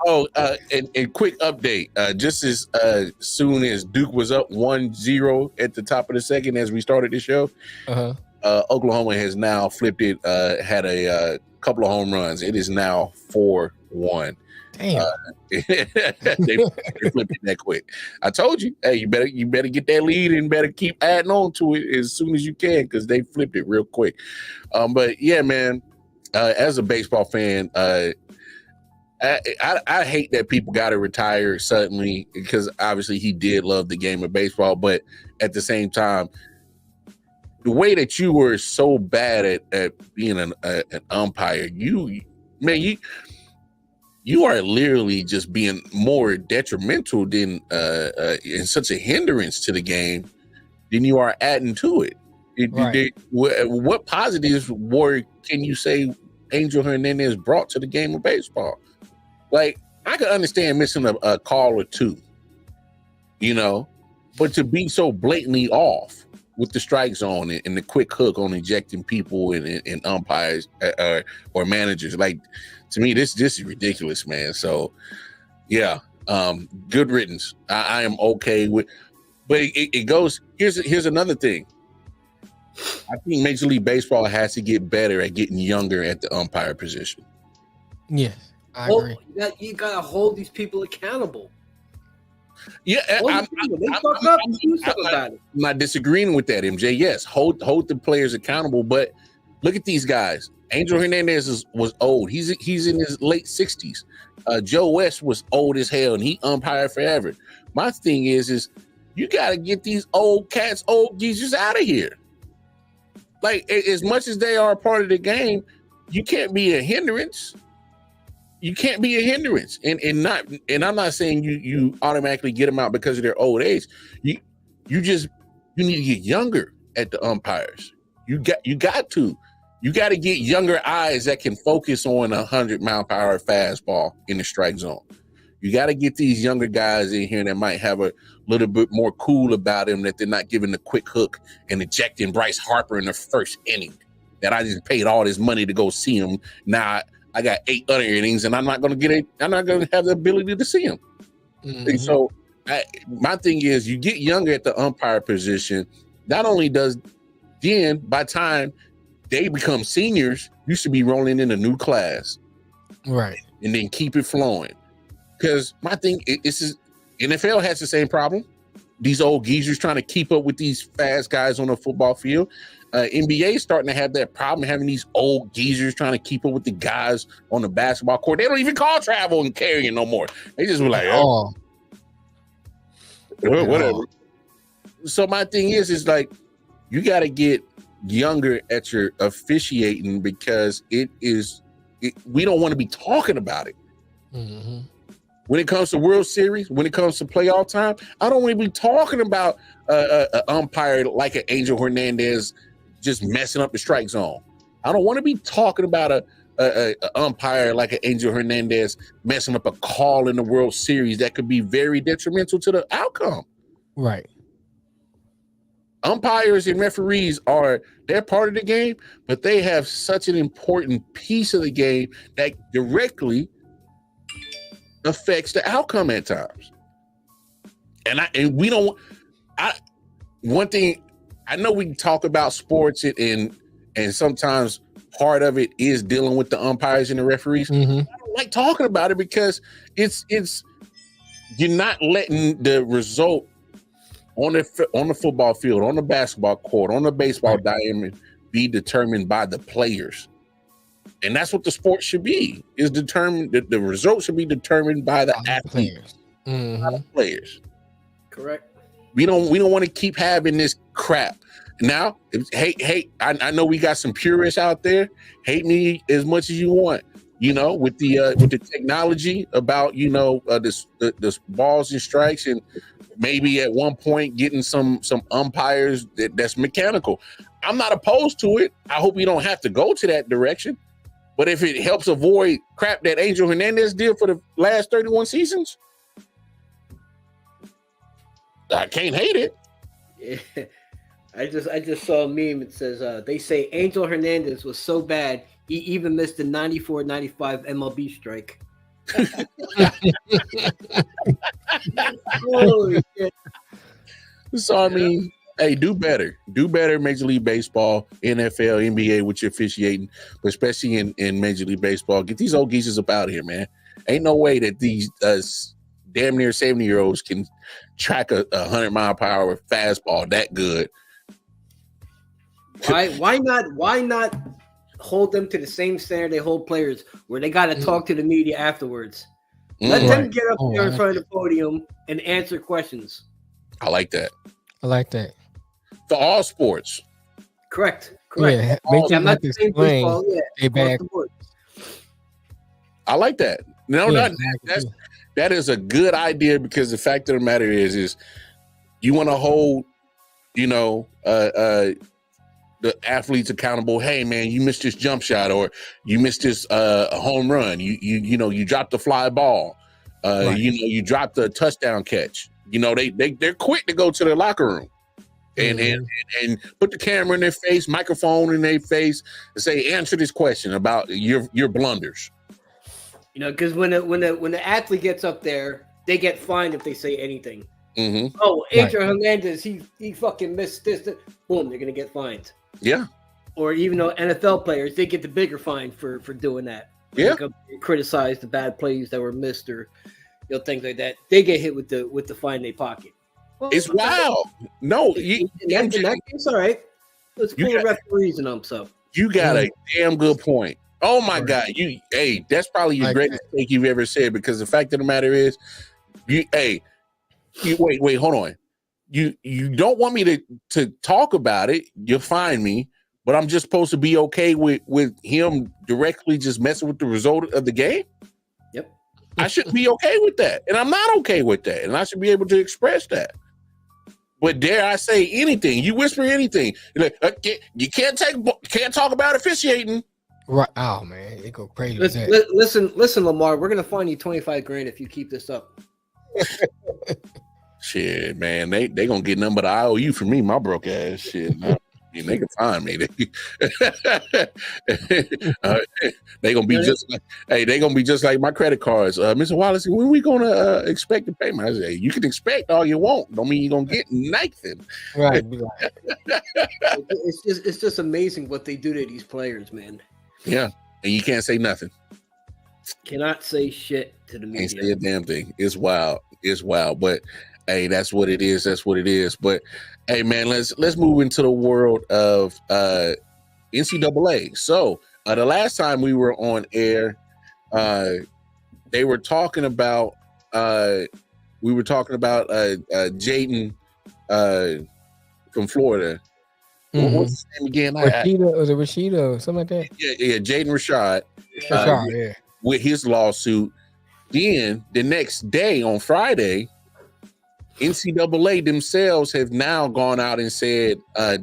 Oh, and quick update. Just as soon as Duke was up 1-0 at the top of the second as we started the show, Oklahoma has now flipped it, had a couple of home runs. It is now 4-1. Damn. They flipped it that quick. I told you, hey, you better get that lead and better keep adding on to it as soon as you can because they flipped it real quick. But yeah, man, as a baseball fan, I hate that people got to retire suddenly because obviously he did love the game of baseball, but at the same time, the way that you were so bad at being an umpire, you are literally just being more detrimental than and such a hindrance to the game than you are adding to it. What positives can you say Angel Hernandez brought to the game of baseball? Like, I could understand missing a call or two, but to be so blatantly off with the strike zone and the quick hook on ejecting people and umpires or managers, like, to me, this is ridiculous, man. So, yeah, good riddance. I am okay with, but it goes. Here's another thing. I think Major League Baseball has to get better at getting younger at the umpire position. Yes, I agree. You gotta hold these people accountable. Yeah, I'm not disagreeing with that, MJ. Yes, hold the players accountable, but look at these guys. Angel Hernandez was old. He's in his late 60s. Joe West was old as hell, and he umpired forever. My thing is you got to get these old cats, old geezers out of here. Like, as much as they are a part of the game, you can't be a hindrance. You can't be a hindrance, and I'm not saying you automatically get them out because of their old age. You need to get younger at the umpires. You got to get younger eyes that can focus on 100-mile-per-hour fastball in the strike zone. You got to get these younger guys in here that might have a little bit more cool about them, that they're not giving the quick hook and ejecting Bryce Harper in the first inning. That I just paid all this money to go see him. Now I got 8 other innings, and I'm not going to have the ability to see him. Mm-hmm. And so my thing is, you get younger at the umpire position. Not only does then by the time they become seniors, you should be rolling in a new class, right? And then keep it flowing. Because my thing is, NFL has the same problem. These old geezers trying to keep up with these fast guys on the football field. NBA is starting to have that problem, having these old geezers trying to keep up with the guys on the basketball court. They don't even call travel and carrying no more. They just were like, whatever. So my thing is like, you got to get younger at your officiating because we don't want to be talking about it. Mm-hmm. When it comes to World Series, when it comes to playoff time, I don't want to be talking about an umpire like an Angel Hernandez just messing up the strike zone. I don't want to be talking about a umpire like an Angel Hernandez messing up a call in the World Series that could be very detrimental to the outcome. Right. Umpires and referees they're part of the game, but they have such an important piece of the game that directly affects the outcome at times. One thing I know, we talk about sports and sometimes part of it is dealing with the umpires and the referees. Mm-hmm. I don't like talking about it because it's you're not letting the result on the football field, on the basketball court, on the baseball diamond be determined by the players. And that's what the sport should be, is determined. The result should be determined by the athletes, by the players. Correct. We don't want to keep having this crap. Now, I know we got some purists out there. Hate me as much as you want, with the technology about this balls and strikes, and maybe at one point getting some umpires that's mechanical. I'm not opposed to it. I hope we don't have to go to that direction. But if it helps avoid crap that Angel Hernandez did for the last 31 seasons, I can't hate it. Yeah. I just saw a meme. It says they say Angel Hernandez was so bad he even missed the 94-95 MLB strike. Holy shit. So I mean, hey, do better. Do better, Major League Baseball, NFL, NBA with your officiating, but especially in Major League Baseball. Get these old geezers up out of here, man. Ain't no way that these damn near 70-year-olds can track a 100-mile-per-hour fastball that good. Why not hold them to the same standard they hold players, where they got to talk to the media afterwards? Let them get up there in front of the podium and answer questions. I like that. For all sports. Correct. Yeah, I'm not saying baseball. Yeah, I like that. No, that is a good idea, because the fact of the matter is you want to hold, the athletes accountable. Hey man, you missed this jump shot, or you missed this home run. You dropped the fly ball. You dropped a touchdown catch. They're quick to go to the locker room and put the camera in their face, microphone in their face, and say, answer this question about your blunders. Because when the athlete gets up there, they get fined if they say anything. Mm-hmm. Oh, Angel Hernandez, he fucking missed this. Boom, they're gonna get fined. Yeah. Or even though NFL players, they get the bigger fine for doing that. Yeah. They criticize the bad plays that were missed, or things like that. They get hit with the fine in their pocket. Well, it's wild. No, in that case, all right. Let's pull the referees and them. So you got a damn good point. Oh my God, that's probably your greatest take you've ever said, because the fact of the matter is, wait, hold on. You don't want me to talk about it. You'll find me, but I'm just supposed to be okay with him directly just messing with the result of the game. Yep. I shouldn't be okay with that, and I'm not okay with that, and I should be able to express that. But dare I say anything? You whisper anything, you can't talk about officiating. Right? Oh man, it go crazy. Listen, Lamar. We're gonna fine you $25,000 if you keep this up. Shit, man, they gonna get nothing but an I.O.W. from me, my broke ass shit. They can find me. They gonna be just like my credit cards. Mr. Wallace, when we gonna expect the payment? I say, you can expect all you want. Don't mean you're gonna get nothing. Right. It's just amazing what they do to these players, man. Yeah, and you can't say nothing. Cannot say shit to the media. Can't say a damn thing. It's wild. But hey, that's what it is. But hey, man, let's move into the world of NCAA. So the last time we were on air, they were talking about Jaden from Florida. What's his name again? Rashida, something like that. Yeah, Jaden Rashad. With his lawsuit. Then the next day, on Friday, NCAA themselves have now gone out and said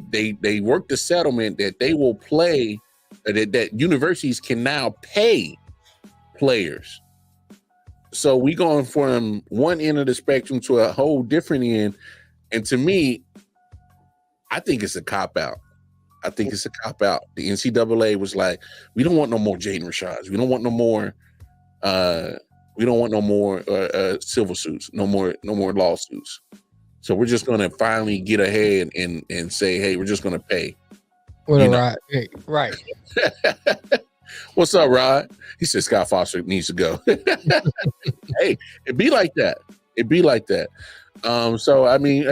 they worked a settlement that they will play, that universities can now pay players. So we going from one end of the spectrum to a whole different end. And to me, I think it's a cop-out. The NCAA was like, we don't want no more Jaden Rashads. We don't want no more civil suits, no more lawsuits. So we're just gonna finally get ahead and say, hey, we're just gonna pay. Right. What's up, Rod? He said Scott Foster needs to go. Hey, it'd be like that. So I mean,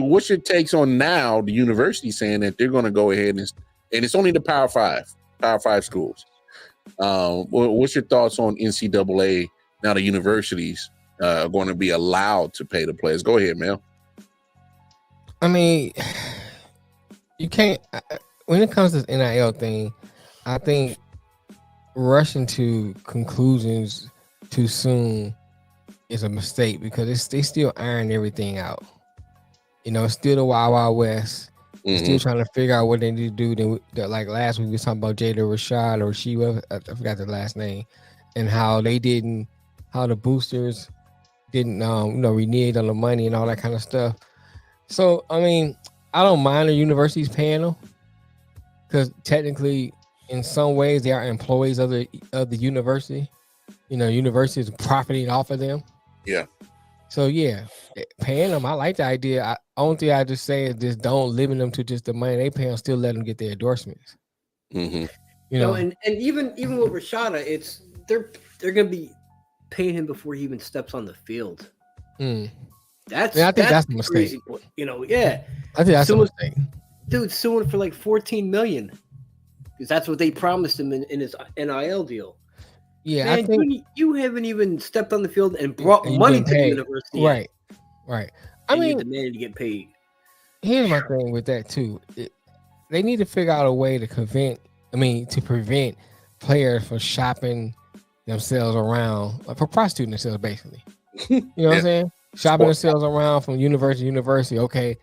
what's your takes on now the university saying that they're going to go ahead and it's only the Power Five schools. What's your thoughts on NCAA now? The universities are going to be allowed to pay the players. Go ahead, Mel. I mean, you can't. When it comes to this NIL thing, I think rushing to conclusions too soon is a mistake, because they still iron everything out. It's still the Wild Wild West. Still trying to figure out what they need to do. Like last week, we were talking about Jada Rashad or Shewa, I forgot the last name, and how the boosters didn't, renege on the money and all that kind of stuff. So, I mean, I don't mind the universities paying them because technically, in some ways, they are employees of the university. University is profiting off of them. Yeah. So yeah, paying them, I like the idea. Only thing I just say is just don't limit them to just the money they pay them. Still let them get their endorsements. And even with Rashada, they're gonna be paying him before he even steps on the field. I think that's a mistake. Yeah. I think that's a mistake. Dude, suing for like $14 million because that's what they promised him in his NIL deal. Yeah, man, I think you haven't even stepped on the field and brought money to the university. Right. I mean, you're demanding to get paid. Here's my thing with that too. They need to figure out a way to prevent players from shopping themselves around, for prostituting themselves, basically. You know what I'm saying? Shopping themselves around from university to university. Okay,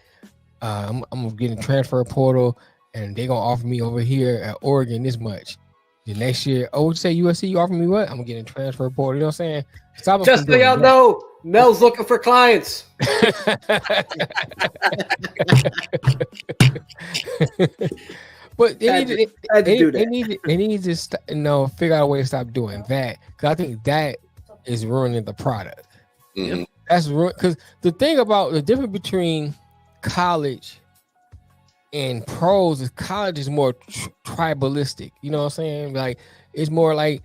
I'm gonna get a transfer portal, and they're gonna offer me over here at Oregon this much. The next year, what you say USC? You offer me what? I'm getting transfer portal. You know what I'm saying? Stop. Just so y'all know, Mel's looking for clients. But they need to figure out a way to stop doing that, because I think that is ruining the product. Mm-hmm. That's because the thing about the difference between college and pros is college is more tribalistic. You know what I'm saying? Like it's more like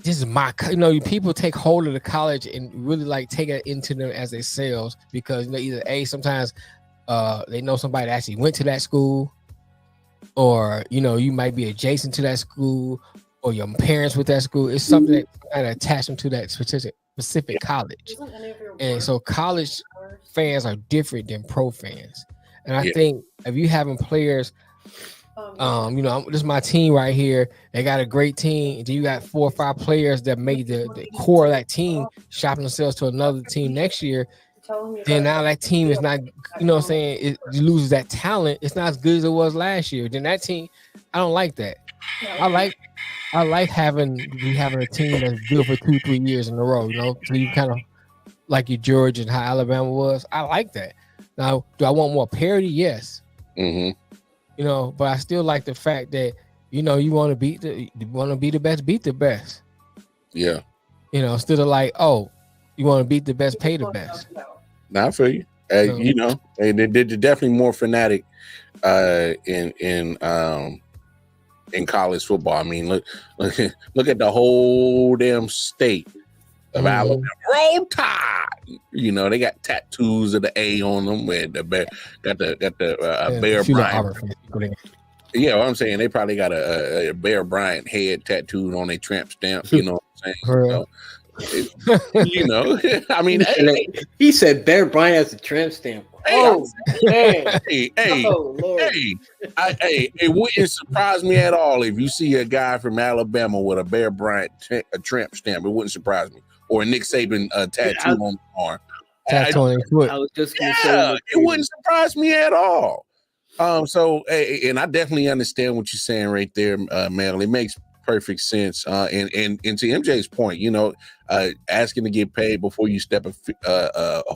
this is my, people take hold of the college and really like take it into them as themselves because either sometimes they know somebody that actually went to that school, or you might be adjacent to that school, or your parents with that school. It's something that attach them to that specific college. And so college fans are different than pro fans. And I think if you having players, this is my team right here. They got a great team. And then you got 4 or 5 players that made the core of that team shopping themselves to another team next year. Then now that team is not, it loses that talent. It's not as good as it was last year. Then that team, I don't like that. I like having a team that's good for 2-3 years in a row. So you kind of like your Georgia and how Alabama was. I like that. Now, do I want more parity? Yes. Mm-hmm. But I still like the fact that you want to be the best, beat the best. Yeah. Instead of like, oh, you want to beat the best, pay the best. Now I feel you. They're definitely more fanatic in college football. I mean, look at the whole damn state of Alabama. Roll Tide. They got tattoos of the A on them with the bear, got the Bear Bryant. Yeah, what I'm saying, they probably got a Bear Bryant head tattooed on their tramp stamp. You know what I'm saying? I mean, he said Bear Bryant has a tramp stamp. Oh, man. Oh, Lord. It wouldn't surprise me at all if you see a guy from Alabama with a Bear Bryant a tramp stamp. It wouldn't surprise me. Or a Nick Saban tattoo on the arm. Tattoo on his foot. I was just going to say. It wouldn't surprise me at all. And I definitely understand what you're saying right there, Mel. It makes perfect sense. And to MJ's point, asking to get paid before you step a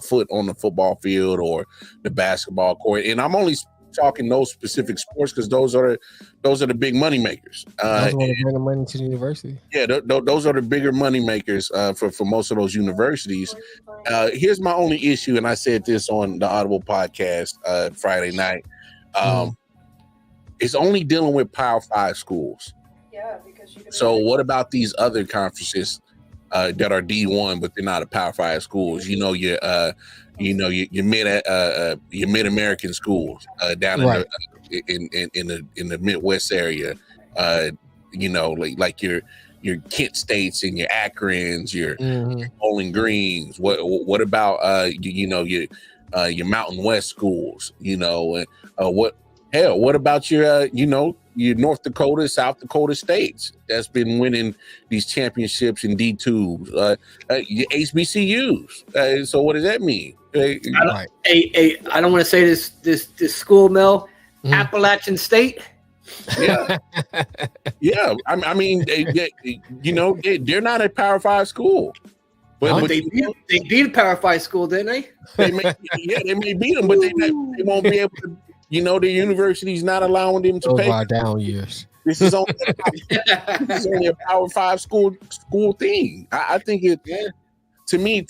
foot on the football field or the basketball court. And I'm only talking those specific sports because those are the big money makers. Those want to bring the money to the university. Yeah, those are the bigger money makers for most of those universities. Here's my only issue, and I said this on the I.O.W podcast Friday night. It's only dealing with Power 5 schools. Yeah, because so what about these other conferences that are D1 but they're not a Power 5 schools? Your mid-American schools down in the Midwest area. Like your Kent States and your Akrons, your Bowling Greens. What about your Mountain West schools? What about your North Dakota, South Dakota states that's been winning these championships in D2s, your HBCUs? So what does that mean? Hey, I don't want to say this school, Mel. Appalachian State. Yeah, yeah. I mean, they're not a Power 5 school, but they beat a Power 5 school, didn't they? They may beat them, but they won't be able to. The university's not allowing them to Those pay. are down years. This is only a Power 5 school thing. I think it. To me,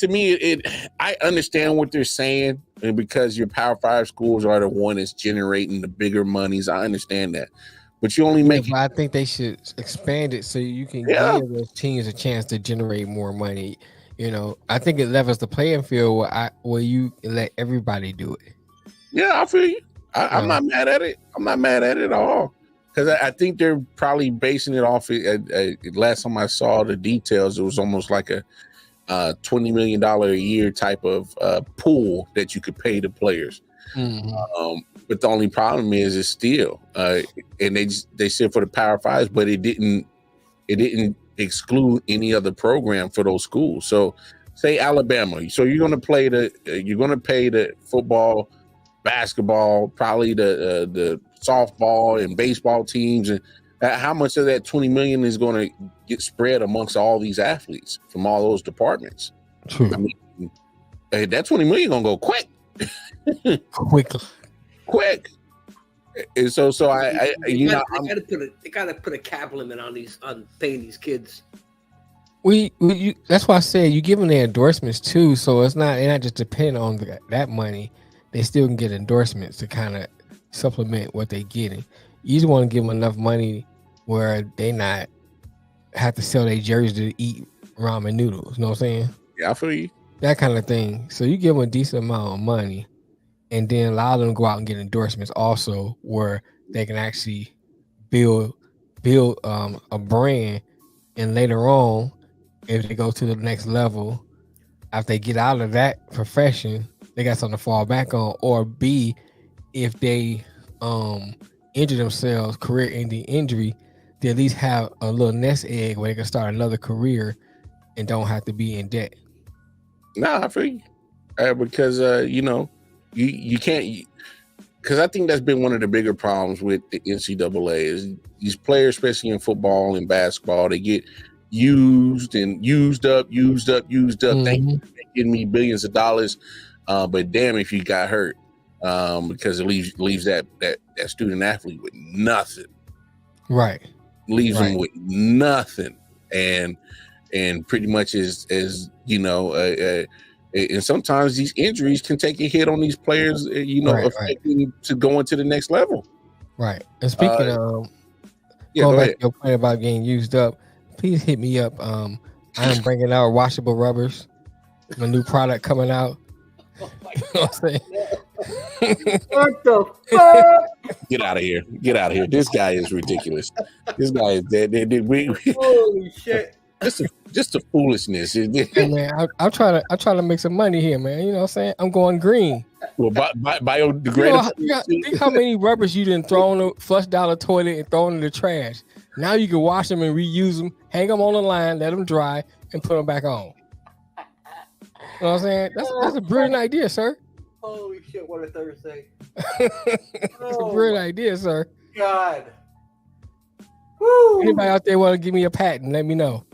I understand what they're saying, and because your Power 5 schools are the one that's generating the bigger monies, I understand that. But you only make. I think they should expand it so you can give those teams a chance to generate more money. I think it levels the playing field where you let everybody do it. Yeah, I feel you. I'm not mad at it. I'm not mad at it at all, because I think they're probably basing it off. Last time I saw the details, it was almost like a $20 million a year type of pool that you could pay the players. Mm-hmm. But the only problem is it's still, and they said for the Power 5s, but it didn't exclude any other program for those schools. So, say Alabama. So you're going to pay the football, basketball, probably the softball and baseball teams, and how much of that $20 million is going to get spread amongst all these athletes from all those departments? True. I mean, that $20 million gonna go quick. Quick. And so I they gotta put a cap limit on paying these kids. That's why I said you give them the endorsements too, so they're not just depending on that money. They still can get endorsements to kind of supplement what they're getting. You just want to give them enough money where they not have to sell their jerseys to eat ramen noodles. You know what I'm saying? Yeah, I feel you. That kind of thing. So you give them a decent amount of money, and then allow them to go out and get endorsements also, where they can actually build a brand, and later on, if they go to the next level, after they get out of that profession, they got something to fall back on. Or B, if they injure themselves, career-ending injury, they at least have a little nest egg where they can start another career and don't have to be in debt. Nah, I feel you. Because you can't, because I think that's been one of the bigger problems with the NCAA is these players, especially in football and basketball, they get used up. Mm-hmm. Thank you for giving me billions of dollars, but damn if you got hurt, because it leaves that student athlete with nothing. Right. Leaves them with nothing, and pretty much is and sometimes these injuries can take a hit on these players, affecting to go into the next level. Right. And speaking of going back to your point about getting used up, please hit me up. I am bringing out washable rubbers. My new product coming out. Oh my God. You know what I'm saying? What the fuck? Get out of here. This guy is ridiculous. This guy is dead. Holy shit. Just the foolishness. Hey man, I'm trying to make some money here, man. You know what I'm saying? I'm going green. Well, biodegradable. Think how many rubbers you done flushed down the toilet and thrown in the trash. Now you can wash them and reuse them, hang them on the line, let them dry, and put them back on. You know what I'm saying? That's a brilliant idea, sir. Holy shit, what a Thursday. That's a brilliant idea, sir. God. Woo. Anybody out there want to give me a patent, let me know.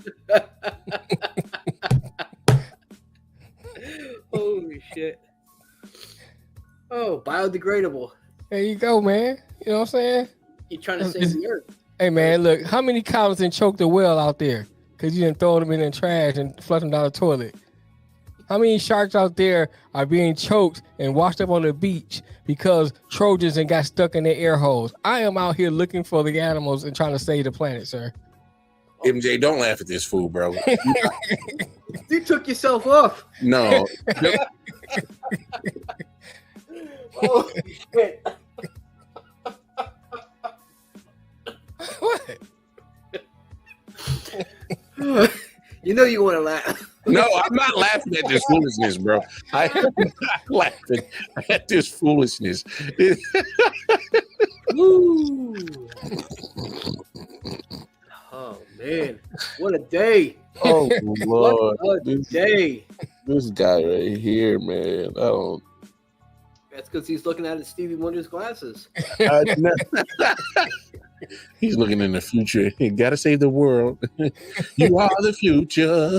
Holy shit. Oh, biodegradable. There you go, man. You know what I'm saying? You're trying to save the earth. Hey, man, look, how many cows done choked the well out there? Because you didn't throw them in the trash and flush them down the toilet. How many sharks out there are being choked and washed up on the beach because Trojans and got stuck in their air holes? I am out here looking for the animals and trying to save the planet, sir. MJ, don't laugh at this fool, bro. You took yourself off. No. Oh, shit. What? You know you want to laugh. No, I'm not laughing at this foolishness, bro. I am not laughing at this foolishness. Woo. Oh man, what a day! Oh Lord, what a day! This guy right here, man. I don't. That's because he's looking at Stevie Wonder's glasses. No. He's looking in the future. You gotta save the world. You are the future.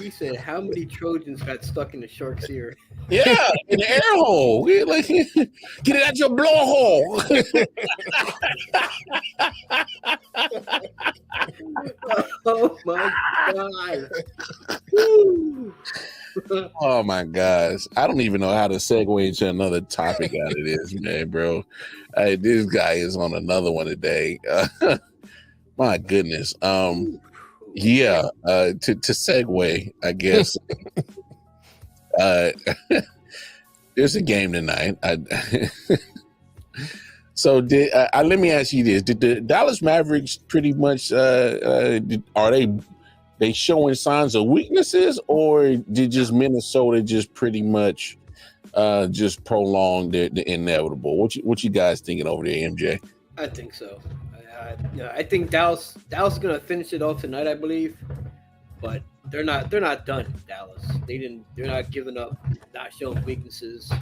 He said, "How many Trojans got stuck in the shark's ear?" Yeah, in the air hole. Like, get it out your blowhole. Oh my god. Oh my gosh. I don't even know how to segue into another topic out of this, man, bro. Hey, this guy is on another one today. My goodness. Yeah, to segue, I guess. There's a game tonight. So let me ask you this: did the Dallas Mavericks pretty much are they showing signs of weaknesses, or did just Minnesota just pretty much just prolong the inevitable? What you guys thinking over there, MJ? I think so. I think Dallas is gonna finish it off tonight, I believe, but they're not done. Dallas, they're not giving up, not showing weaknesses.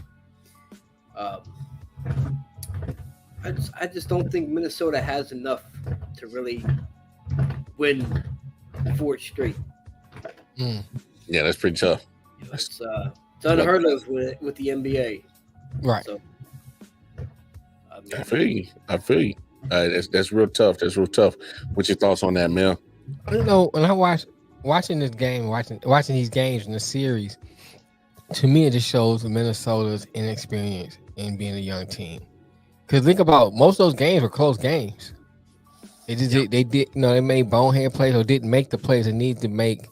I just don't think Minnesota has enough to really win 4 straight. Yeah, that's pretty tough. It's unheard of with the NBA. Right. So, I feel you. That's real tough. That's real tough. What's your thoughts on that, Mel? You know, when I watching this game, watching these games in the series, to me it just shows Minnesota's inexperience in being a young team. Because think about most of those games were close games. They did they made bonehead plays or didn't make the plays they need to make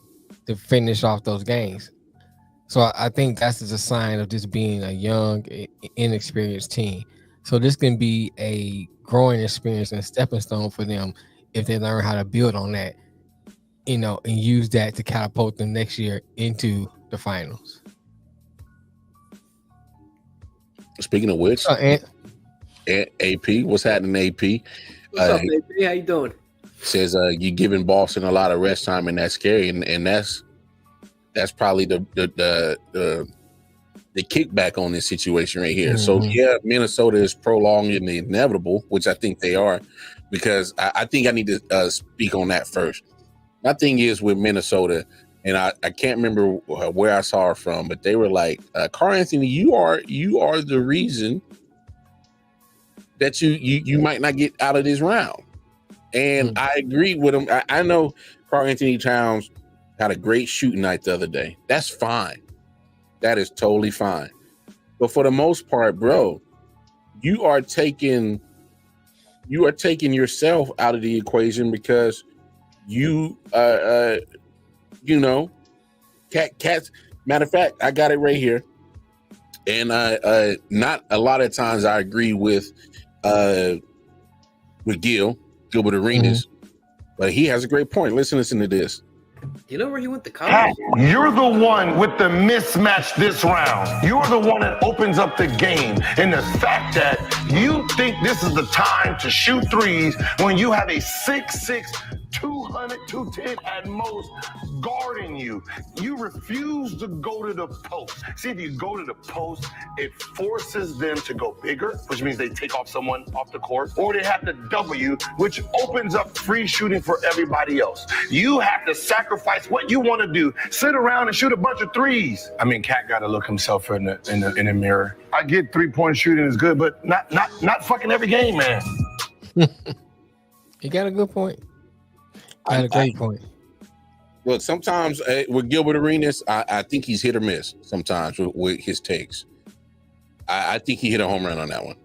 to finish off those games. So I think that's just a sign of just being a young, inexperienced team. So this can be a growing experience and a stepping stone for them if they learn how to build on that, and use that to catapult them next year into the finals. Speaking of which, AP, what's happening, AP? What's up, AP? How you doing? Says you're giving Boston a lot of rest time, and that's scary, and that's probably the kickback on this situation right here. So yeah, Minnesota is prolonging the inevitable, which I think they are, because I think I need to speak on that first. My thing is with Minnesota, and I can't remember where I saw it from, but they were like, Carl Anthony, you are the reason that you might not get out of this round. And I agree with him. I know Carl Anthony Towns had a great shooting night the other day. That's fine. That is totally fine. But for the most part, bro, you are taking yourself out of the equation because cats. Matter of fact, I got it right here. And not a lot of times I agree with Gilbert Arenas, but he has a great point. Listen to this. You know where he went to college? Pat, you're the one with the mismatch this round. You're the one that opens up the game. And the fact that you think this is the time to shoot threes when you have a 6'6", 200, 210 at most guarding you. You refuse to go to the post. See, if you go to the post, it forces them to go bigger, which means they take off someone off the court, or they have to double you, which opens up free shooting for everybody else. You have to sacrifice what you want to do. Sit around and shoot a bunch of threes. I mean, Cat got to look himself in the mirror. I get 3-point shooting is good, but not fucking every game, man. You got a good point. Got a great point. Look, sometimes with Gilbert Arenas, I think he's hit or miss sometimes with his takes. I think he hit a home run on that one.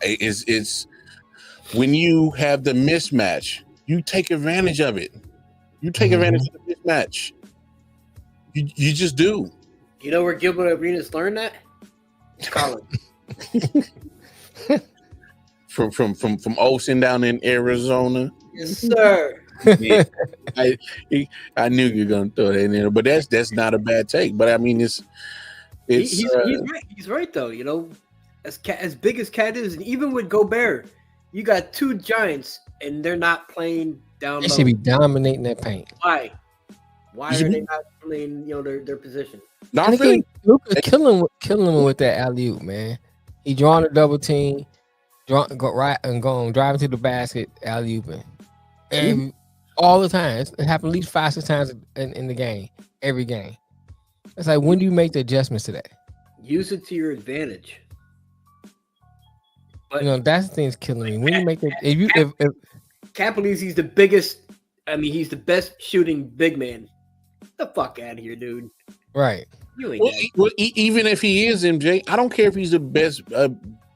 It's when you have the mismatch, you take advantage of it. You take advantage of the mismatch. You just do. You know where Gilbert Arenas learned that? College. From Olsen down in Arizona. Yes, sir. Yeah, I knew you were gonna throw that in there, but that's not a bad take. But I mean, he's right. He's right though. You know, as big as Cat is, and even with Gobert, you got 2 giants, and they're not playing down They low. should be dominating that paint. Why? Why are they not playing, their position? Not really. Luka killing him with that alley-oop, man. He drawing a double team, go driving to the basket, alley-ooping. And all the time. It happened at least 5-6 times in the game, every game. It's like, when do you make the adjustments to that? Use it to your advantage. But that's the thing that's killing me. When you make it, if Cat believes he's the biggest. I mean, he's the best shooting big man. Get the fuck out of here, dude. Right. You ain't even if he is MJ, I don't care if he's the best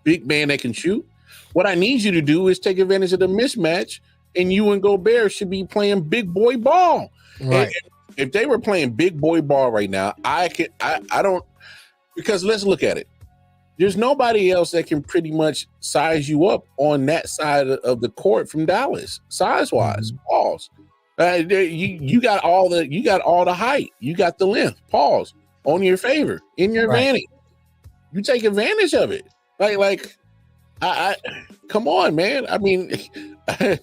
big man that can shoot. What I need you to do is take advantage of the mismatch, and you and Gobert should be playing big boy ball. Right. And if they were playing big boy ball right now, I don't, because let's look at it. There's nobody else that can pretty much size you up on that side of the court from Dallas, size-wise. Pause. You got all the height. You got the length. Pause. On your favor, in your advantage. You take advantage of it. Like, I come on, man. I mean, I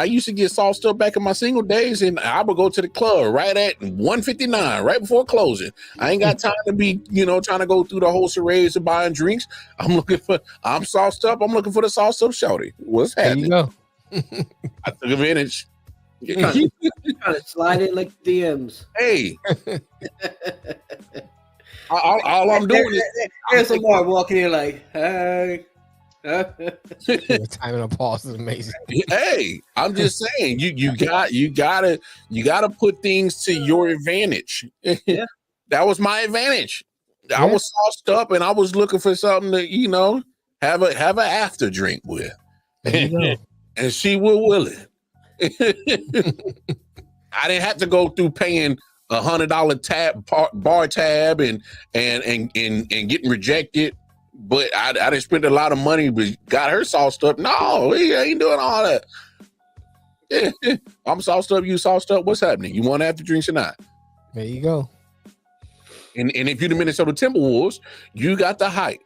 used to get sauced up back in my single days, and I would go to the club right at 1:59, right before closing. I ain't got time to be, trying to go through the whole charades of buying drinks. I'm sauced up. I'm looking for the sauced up shorty. What's happening? There you go. I took advantage. You're trying to slide in like DMs. Hey. all I'm doing is there's Lamar walking in like, hey. The timing of pause is amazing. Hey, I'm just saying, you gotta put things to your advantage. Yeah. That was my advantage. I was sauced up and I was looking for something to, have an after drink with. And she was willing. I didn't have to go through paying $100 bar tab and getting rejected. But I didn't spend a lot of money, but got her sauced up. No, he ain't doing all that. I'm sauced up, you sauced up. What's happening? You want after drinks or not? There you go. And if you're the Minnesota Timberwolves, you got the height.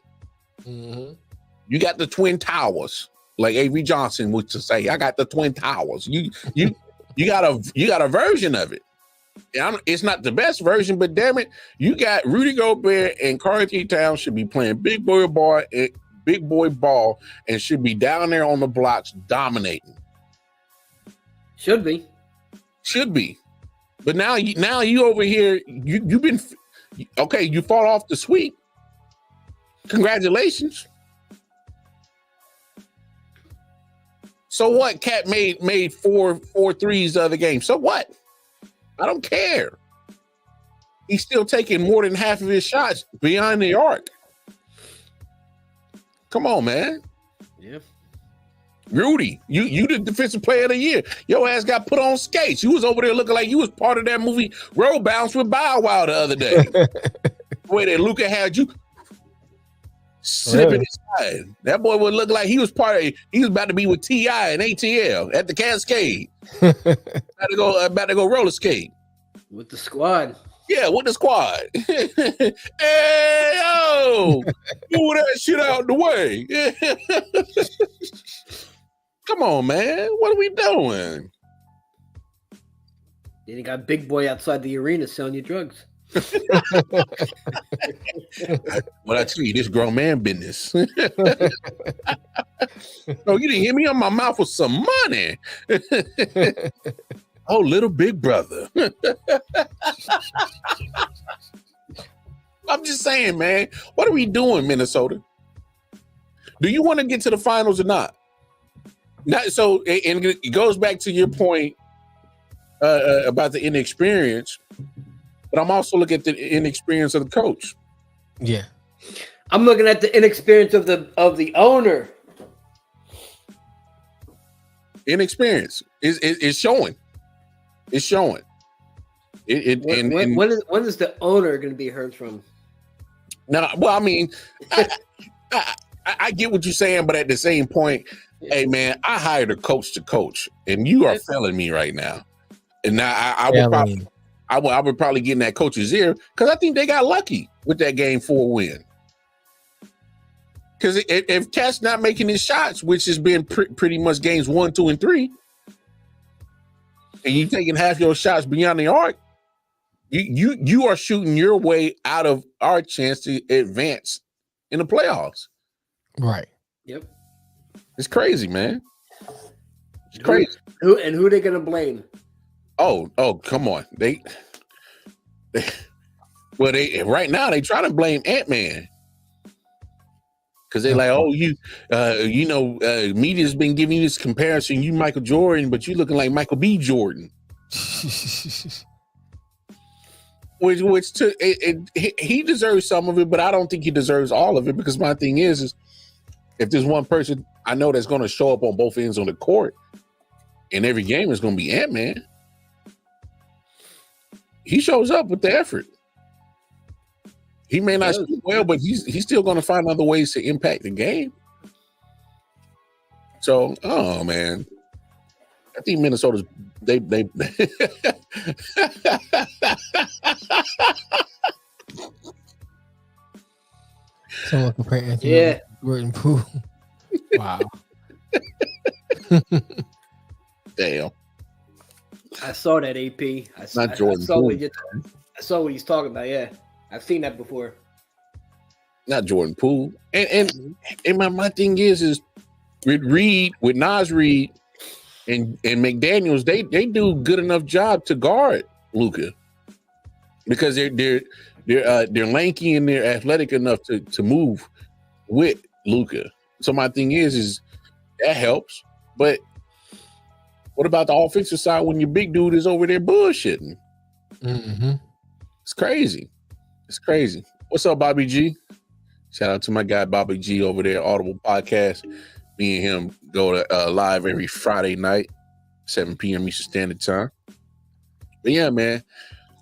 Mm-hmm. You got the Twin Towers, like A.V. Johnson would to say. I got the Twin Towers. You got a version of it. It's not the best version, but damn it, you got Rudy Gobert and Karl-Anthony Towns should be playing big boy ball and should be down there on the blocks dominating. Should be. But now you over here, you've been okay. You fall off the sweep. Congratulations. So what? Cat made four threes the other game. So what? I don't care. He's still taking more than half of his shots behind the arc. Come on, man. Yeah. Rudy, you the defensive player of the year. Your ass got put on skates. You was over there looking like you was part of that movie Road Bounce with Bow Wow the other day. The way that Luka had you slipping inside. That boy would look like he was about to be with T.I. and ATL at the Cascade. about to go roller skate. With the squad. Yeah, with the squad. Hey, yo! Move that shit out the way. Come on, man. What are we doing? Then you got big boy outside the arena selling you drugs. What I tell you, this grown man business. Oh, you didn't hit me on my mouth with some money. Oh, little big brother. I'm just saying, man. What are we doing, Minnesota? Do you want to get to the finals or not? So, and it goes back to your point about the inexperience. But I'm also looking at the inexperience of the coach. Yeah. I'm looking at the inexperience of the owner. Inexperience is showing. It's showing. When is the owner going to be heard from? No, well, I mean, I get what you're saying, but at the same point, hey man, I hired a coach to coach, and you are failing me right now. And now I would probably get in that coach's ear because I think they got lucky with that game 4 win. Because if Cat's not making his shots, which has been pretty much games 1, 2, and 3, and you taking half your shots beyond the arc, you are shooting your way out of our chance to advance in the playoffs. Right. Yep. It's crazy, man. It's crazy. Who they gonna blame? Oh, come on. They right now they try to blame Ant-Man. Because they're like, oh, media's been giving you this comparison. You Michael Jordan, but you looking like Michael B. Jordan. He deserves some of it, but I don't think he deserves all of it. Because my thing is if there's one person I know that's going to show up on both ends on the court, in every game is going to be Ant-Man. He shows up with the effort. He may not shoot well, but he's still going to find other ways to impact the game. So, oh man, I think Minnesota's they. Someone compare Anthony Gordon Poole. Wow. Damn. I saw that AP. I saw what he's talking about. Yeah, I've seen that before. Not Jordan Poole. And my thing is with Reed, with Nas Reed and McDaniels, they do good enough job to guard Luka because they're lanky and they're athletic enough to move with Luka. So my thing is that helps. But what about the offensive side when your big dude is over there bullshitting? Mm-hmm. It's crazy. It's crazy. What's up, Bobby G? Shout out to my guy Bobby G over there, Audible Podcast. Me and him go to live every Friday night, 7 p.m. Eastern Standard Time. But yeah, man,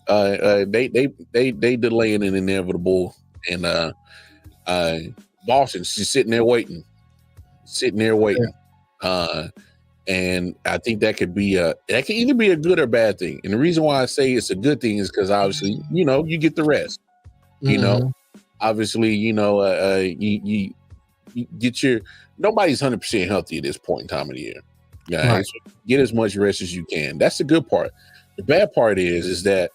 they delaying an inevitable, and Boston's just sitting there waiting. Yeah. And I think that could either be a good or bad thing. And the reason why I say it's a good thing is because obviously, you get the rest. Obviously, you get nobody's 100% healthy at this point in time of the year. Guys, right. So get as much rest as you can. That's the good part. The bad part is that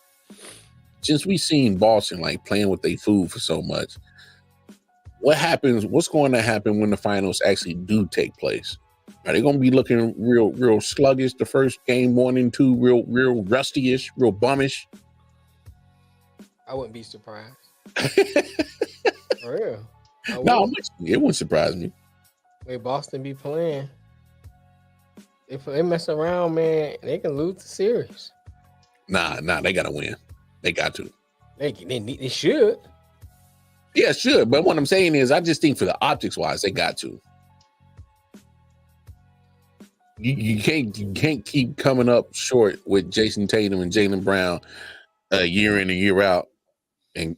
since we've seen Boston like playing with their food for so much, what's going to happen when the finals actually do take place? Are they going to be looking real sluggish the first game 1 and 2, real rusty-ish, real bummish? I wouldn't be surprised. For real. No, it wouldn't surprise me. The way Boston be playing, if they mess around, man, they can lose the series. Nah, they got to win. They got to. They should. Yeah, should. But what I'm saying is I just think for the optics-wise, they got to. You can't keep coming up short with Jason Tatum and Jaylen Brown year in and year out, and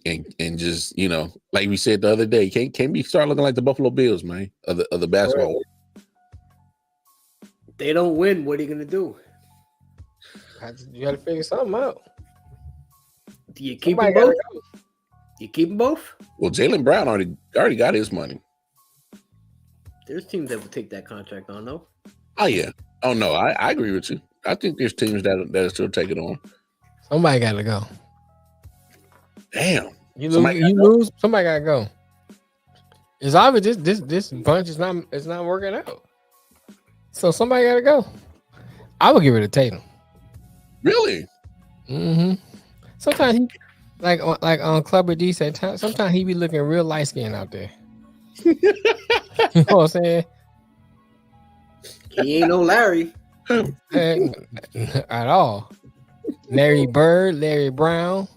just like we said the other day, can't be start looking like the Buffalo Bills, man, of the basketball. Right. They don't win. What are you gonna do? You got to figure something out. Do you keep them both? You keep them both? Well, Jaylen Brown already got his money. There's teams that would take that contract on, though. Oh yeah. Oh no, I agree with you. I think there's teams that are still taking on. Somebody got to go. Damn. You lose. Somebody got to go. It's obvious this bunch is not working out. So somebody got to go. I would give it to Tatum. Really? Mm-hmm. Sometimes he like on Clubber D said. Sometimes he be looking real light skinned out there. You know what I'm saying? He ain't no Larry at all. Larry Bird, Larry Brown.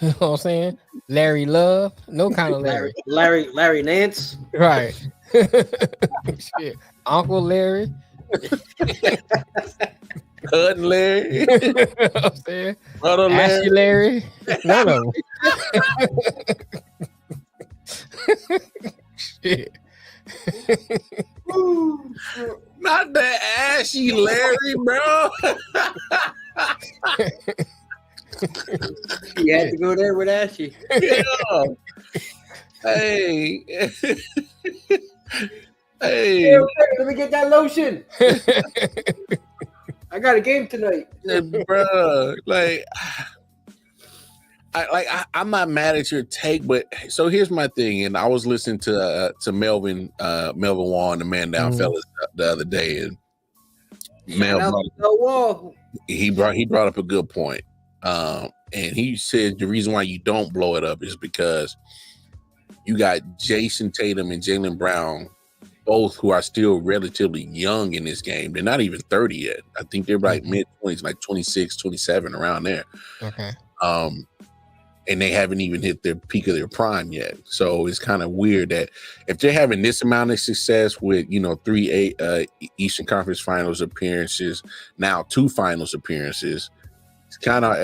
You know what I'm saying? Larry Love, no kind of Larry. Larry Nance. Right. Shit. Uncle Larry. Cousin Larry. You know what I'm saying? Brother Ashley Larry. None of them. Shit. Not that ashy Larry, bro. You had to go there with Ashy. Yeah. Hey. Hey. Hey, let me get that lotion. I got a game tonight, bro. I'm not mad at your take, but so here's my thing. And I was listening to Melvin Wall and the Man Down Fellas the other day, and he brought up a good point. And he said the reason why you don't blow it up is because you got Jason Tatum and Jaylen Brown, both who are still relatively young in this game. They're not even 30 yet. I think they're like mid-20s, like 26, 27, around there. Okay. And they haven't even hit their peak of their prime yet. So it's kind of weird that if they're having this amount of success with, 3 Eastern Conference Finals appearances, now 2 Finals appearances, it's kind of,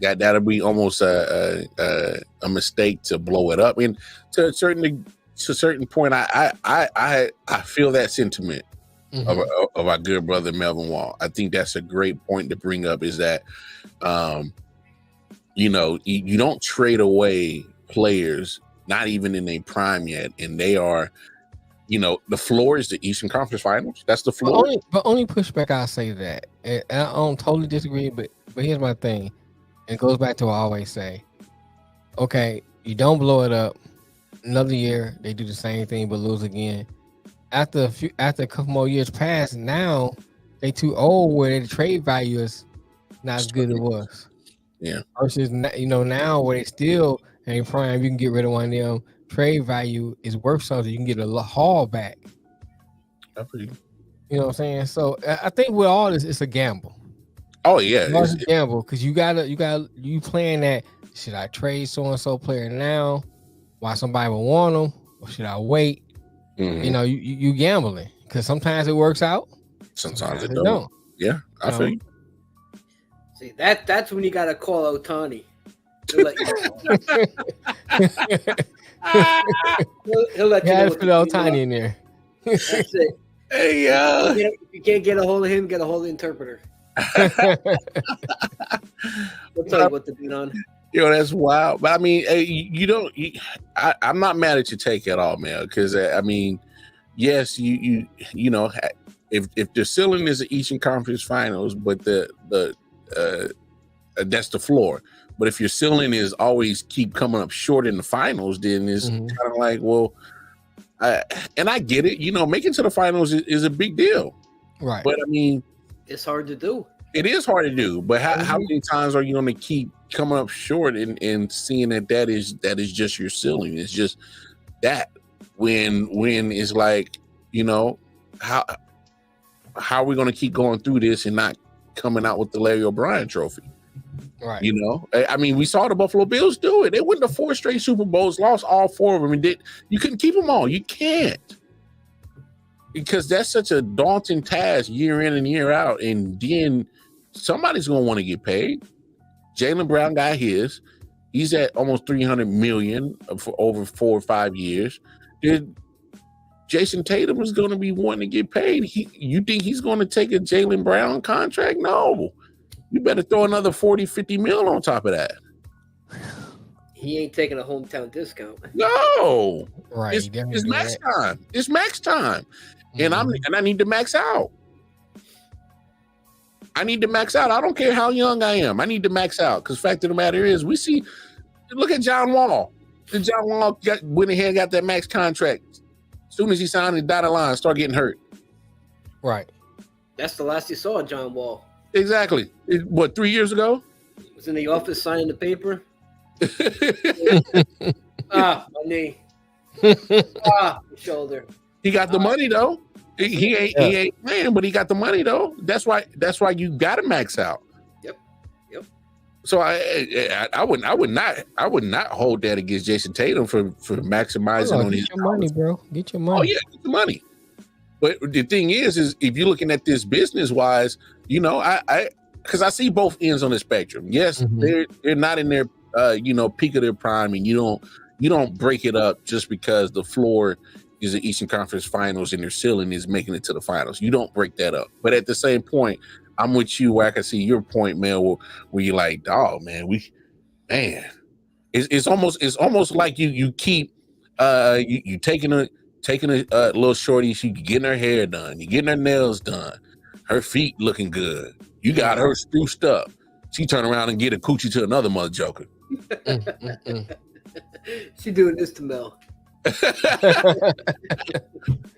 that'll be almost a mistake to blow it up. And to a certain point, I feel that sentiment of our good brother Melvin Wall. I think that's a great point to bring up, is that you don't trade away players not even in their prime yet, and they are, the floor is the Eastern Conference Finals. That's the floor. But only pushback I say that, and I don't totally disagree, but here's my thing. It goes back to what I always say. Okay, you don't blow it up. Another year, they do the same thing but lose again. After a couple more years pass, now they too old where the trade value is not as good as it was. Yeah. Versus, now where they still in prime, you can get rid of one of them. Trade value is worth something. You can get a haul back. You know what I'm saying? So I think with all this, it's a gamble. Oh yeah, it's a gamble because you playing that. Should I trade so and so player now? Why somebody would want them, or should I wait? You gambling because sometimes it works out. Sometimes it don't. Yeah, I feel you. See, that's when you gotta call Ohtani. He'll let you know. Put Ohtani in there. That's it. Hey, if you can't get a hold of him, get a hold of the interpreter. We'll tell you what to do on. That's wild. But I mean, I'm not mad at your take at all, man. Because yes, if the ceiling is the Eastern Conference Finals, but that's the floor. But if your ceiling is always keep coming up short in the finals, then it's kind of like, well, and I get it. Making to the finals is a big deal, right? But I mean, it's hard to do. It is hard to do. But how many times are you going to keep coming up short and seeing that is just your ceiling? It's just that when it's like, how are we going to keep going through this and not coming out with the Larry O'Brien trophy? Right. I mean, we saw the Buffalo Bills do it. They went to 4 straight Super Bowls, lost all 4 of them, and you couldn't keep them all. You can't. Because that's such a daunting task year in and year out. And then somebody's going to want to get paid. Jaylen Brown got his. He's at almost $300 million for over 4 or 5 years. Jason Tatum is going to be wanting to get paid. You think he's going to take a Jaylen Brown contract? No. You better throw another 40, 50 mil on top of that. He ain't taking a hometown discount. No. Right. It's max time. It's max time. And I need to max out. I don't care how young I am. I need to max out. Because fact of the matter is, look at John Wall. John Wall went ahead and got that max contract. As soon as he signed the dotted line, started getting hurt. Right. That's the last you saw of John Wall. Exactly. 3 years ago? Was in the office signing the paper. My knee. My shoulder. He got the money though. He ain't playing, but he got the money though. That's why you got to max out. Yep. So I would not hold that against Jason Tatum for maximizing on his money, bro. Get your money. Oh yeah, get the money. But the thing is if you're looking at this business wise, because I see both ends on the spectrum. Yes, they're not in their peak of their prime, and you don't break it up just because the floor is the Eastern Conference Finals and their ceiling is making it to the finals. You don't break that up. But at the same point, I'm with you where I can see your point, man, where you're like, oh man, it's almost like you keep you taking a little shorty, she getting her hair done, you getting her nails done, her feet looking good. You got her spruced up. She turn around and get a coochie to another mother joker. She doing this to Mel.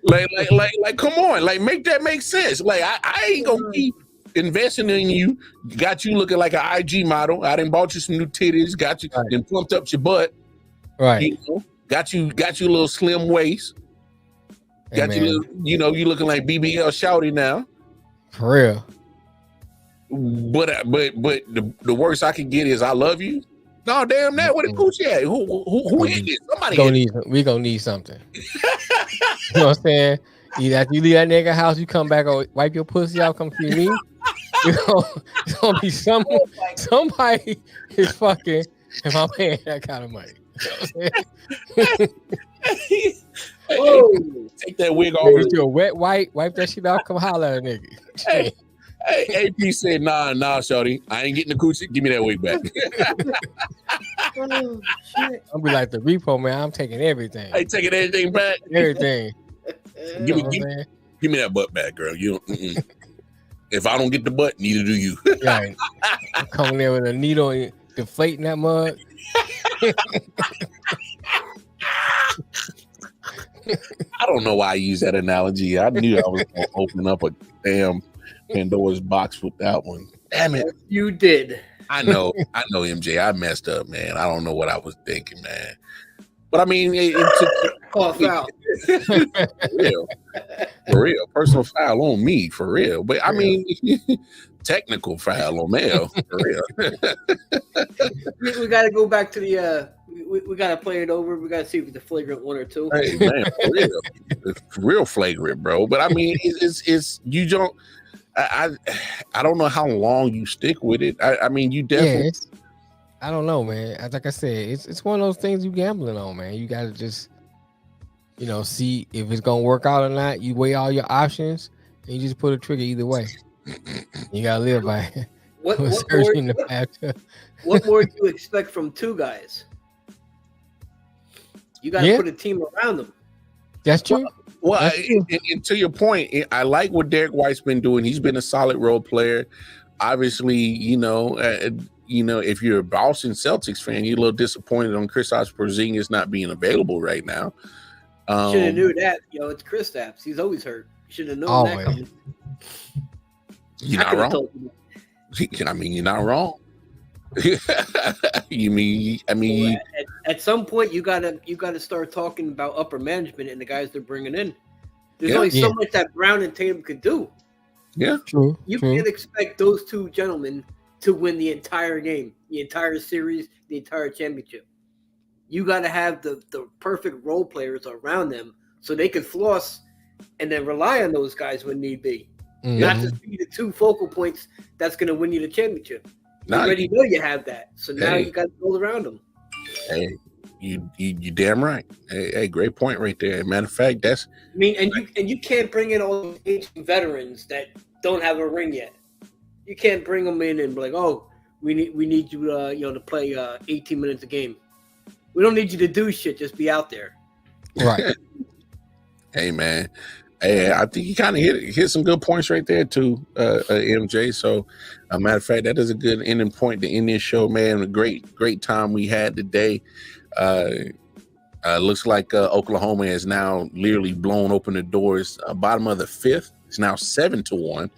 like, come on, like, make that make sense. Like, I ain't gonna keep investing in you. Got you looking like an IG model. I done bought you some new titties. Got you, then pumped up your butt. Right. You know, got you a little slim waist. Got you, little, you know, you looking like BBL Shouty now. For real. But the worst I can get is I love you. No, damn that. What the coochie at? Who hit this? Somebody we gonna need something. You know what I'm saying? After you leave that nigga house, you come back or wipe your pussy out, come see me. It's gonna be somebody is fucking if I'm paying that kind of money. You know what I'm saying? Whoa. Take that wig off. Get you a wet wipe that shit off, come holler at a nigga. Hey, AP said, nah, shorty. I ain't getting the coochie. Give me that wig back. Oh, shit. I'll be like the repo man. I'm taking everything. Hey, taking everything back. Everything. Give me that butt back, girl. You don't, if I don't get the butt, neither do you. Right. I'm coming there with a needle and deflating that mug. I don't know why I use that analogy. I knew I was going to open up a damn Pandora's box with that one. Damn it. You did. I know, MJ. I messed up, man. I don't know what I was thinking, man. But I mean, cough out. For real. Personal foul on me, for real. But I mean, technical foul on Mel, for real. We got to go back to the. We got to play it over. We got to see if it's a flagrant one or two. Hey man, for real, it's real flagrant, bro. But I mean, it's you don't. I don't know how long you stick with it. I mean, you definitely. Yeah, I don't know, man. Like I said, it's one of those things you gambling on, man. You got to just, see if it's gonna work out or not. You weigh all your options and you just pull a trigger either way. You gotta live by it. What more do you expect from two guys? You got to put a team around them. That's true. Well, and to your point, I like what Derek White's been doing. He's been a solid role player. Obviously, if you're a Boston Celtics fan, you're a little disappointed on Kristaps Porzingis not being available right now. Should have knew that. It's Kristaps. He's always hurt. Should have known that coming. You're not wrong. I mean, you're not wrong. At some point you gotta start talking about upper management and the guys they're bringing in. There's only so much that Brown and Tatum could do. Yeah, true. You can't expect those two gentlemen to win the entire game, the entire series, the entire championship. You got to have the perfect role players around them so they can floss and then rely on those guys when need be. Mm-hmm. Not just be the two focal points that's going to win you the championship. You already know you have that, so now you got to build around them. Hey, you damn right. Hey, great point right there. Matter of fact, that's. I mean, and you can't bring in all those ancient veterans that don't have a ring yet. You can't bring them in and be like, oh, we need you to play 18 minutes a game. We don't need you to do shit. Just be out there. Right. Hey man. Hey, I think you kind of hit some good points right there too, MJ. So, matter of fact, that is a good ending point to end this show, man. A great time we had today. Looks like Oklahoma has now literally blown open the doors. Bottom of the fifth. It's now 7-1.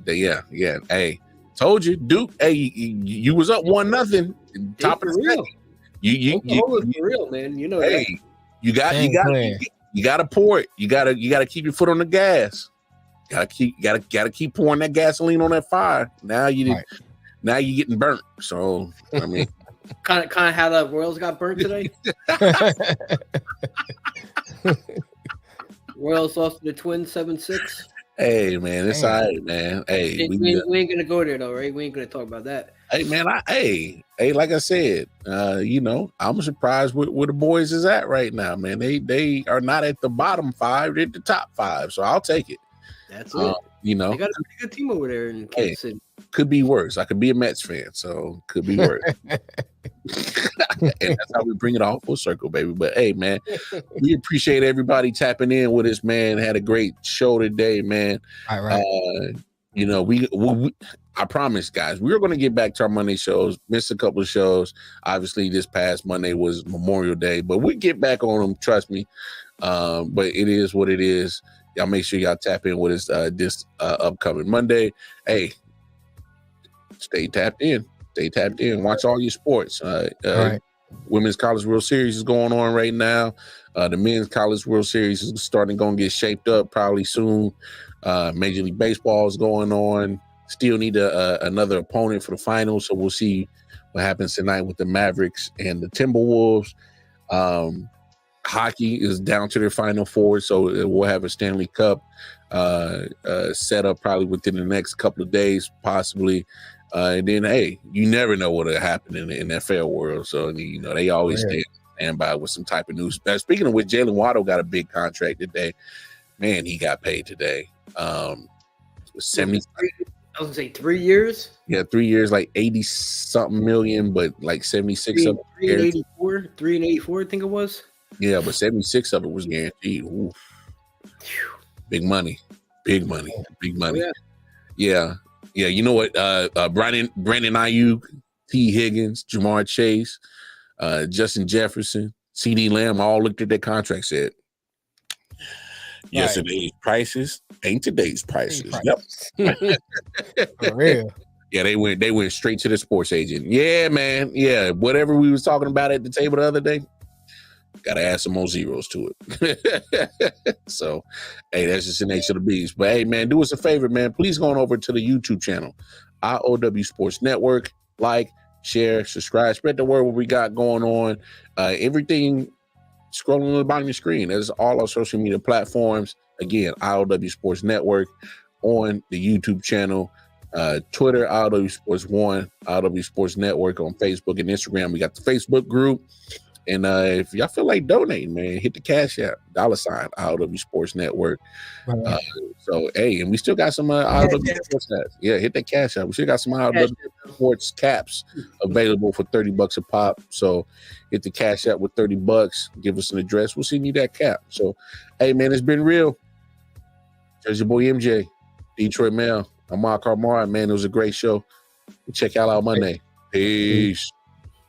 Yeah. Hey, told you, Duke. Hey, you was up 1-0. Top of the second. You for real, man. You know. Hey, that. You gotta pour it. You gotta keep your foot on the gas. Gotta keep pouring that gasoline on that fire. Now you're getting burnt. So I mean, kind of how the Royals got burnt today. Royals lost to the Twins 7-6. Hey man, it's all right, man. Hey, we ain't gonna go there though, right? We ain't gonna talk about that. Hey man, like I said, I'm surprised where the boys is at right now, man. They are not at the bottom five; they're at the top five. So I'll take it. That's it. They got a pretty good team over there in Kansas City. Could be worse. I could be a Mets fan, so could be worse. And that's how we bring it all full circle, baby. But hey, man, we appreciate everybody tapping in with us, man. Had a great show today, man. All right. You know, we I promise, guys, we're going to get back to our Monday shows. Missed a couple of shows. Obviously, this past Monday was Memorial Day, but we get back on them. Trust me. But it is what it is. Y'all make sure y'all tap in with us this upcoming Monday. Hey, stay tapped in. Stay tapped in. Watch all your sports. Right. Women's College World Series is going on right now. The Men's College World Series is starting to get shaped up probably soon. Major League Baseball is going on. Still need another opponent for the finals, so we'll see what happens tonight with the Mavericks and the Timberwolves. Hockey is down to their Final Four, so we'll have a Stanley Cup set up probably within the next couple of days, possibly. And then, hey, you never know what'll happen in the NFL world. So, you know, they always stand by with some type of news. Speaking of which, Jalen Waddle got a big contract today. Man, he got paid today. 70. I was gonna say 3 years. Yeah, 3 years, like 80-something million, but like 76 of it. 384, I think it was. Yeah, but 76 of it was guaranteed. Ooh. Big money. Big money. Big money. Oh, yeah. Yeah, you know what? Brandon I.O.W, T. Higgins, Jamar Chase, Justin Jefferson, C.D. Lamb all looked at their contract, said, yesterday's prices ain't today's prices. Yep. For real. Yeah, they went straight to the sports agent. Yeah, man. Yeah, whatever we was talking about at the table the other day, got to add some more zeros to it. So, hey, that's just the nature of the beast. But, hey, man, do us a favor, man. Please go on over to the YouTube channel, I.O.W Sports Network. Like, share, subscribe, spread the word what we got going on. Everything scrolling on the bottom of your screen. That's all our social media platforms. Again, I.O.W Sports Network on the YouTube channel. Twitter, I.O.W Sports 1, I.O.W Sports Network on Facebook and Instagram. We got the Facebook group. And if y'all feel like donating, man, hit the Cash App, $ I.O.W Sports Network. Right. So, hey, and we still got some I.O.W Sports caps. Yeah, hit that Cash App. We still got some I.O.W Sports caps available for $30 a pop. So, hit the Cash App with $30. Give us an address. We'll send you that cap. So, hey, man, it's been real. There's your boy MJ, Detroit Mail. I'm Mark Carmar. Man, it was a great show. Check out our Monday. Peace.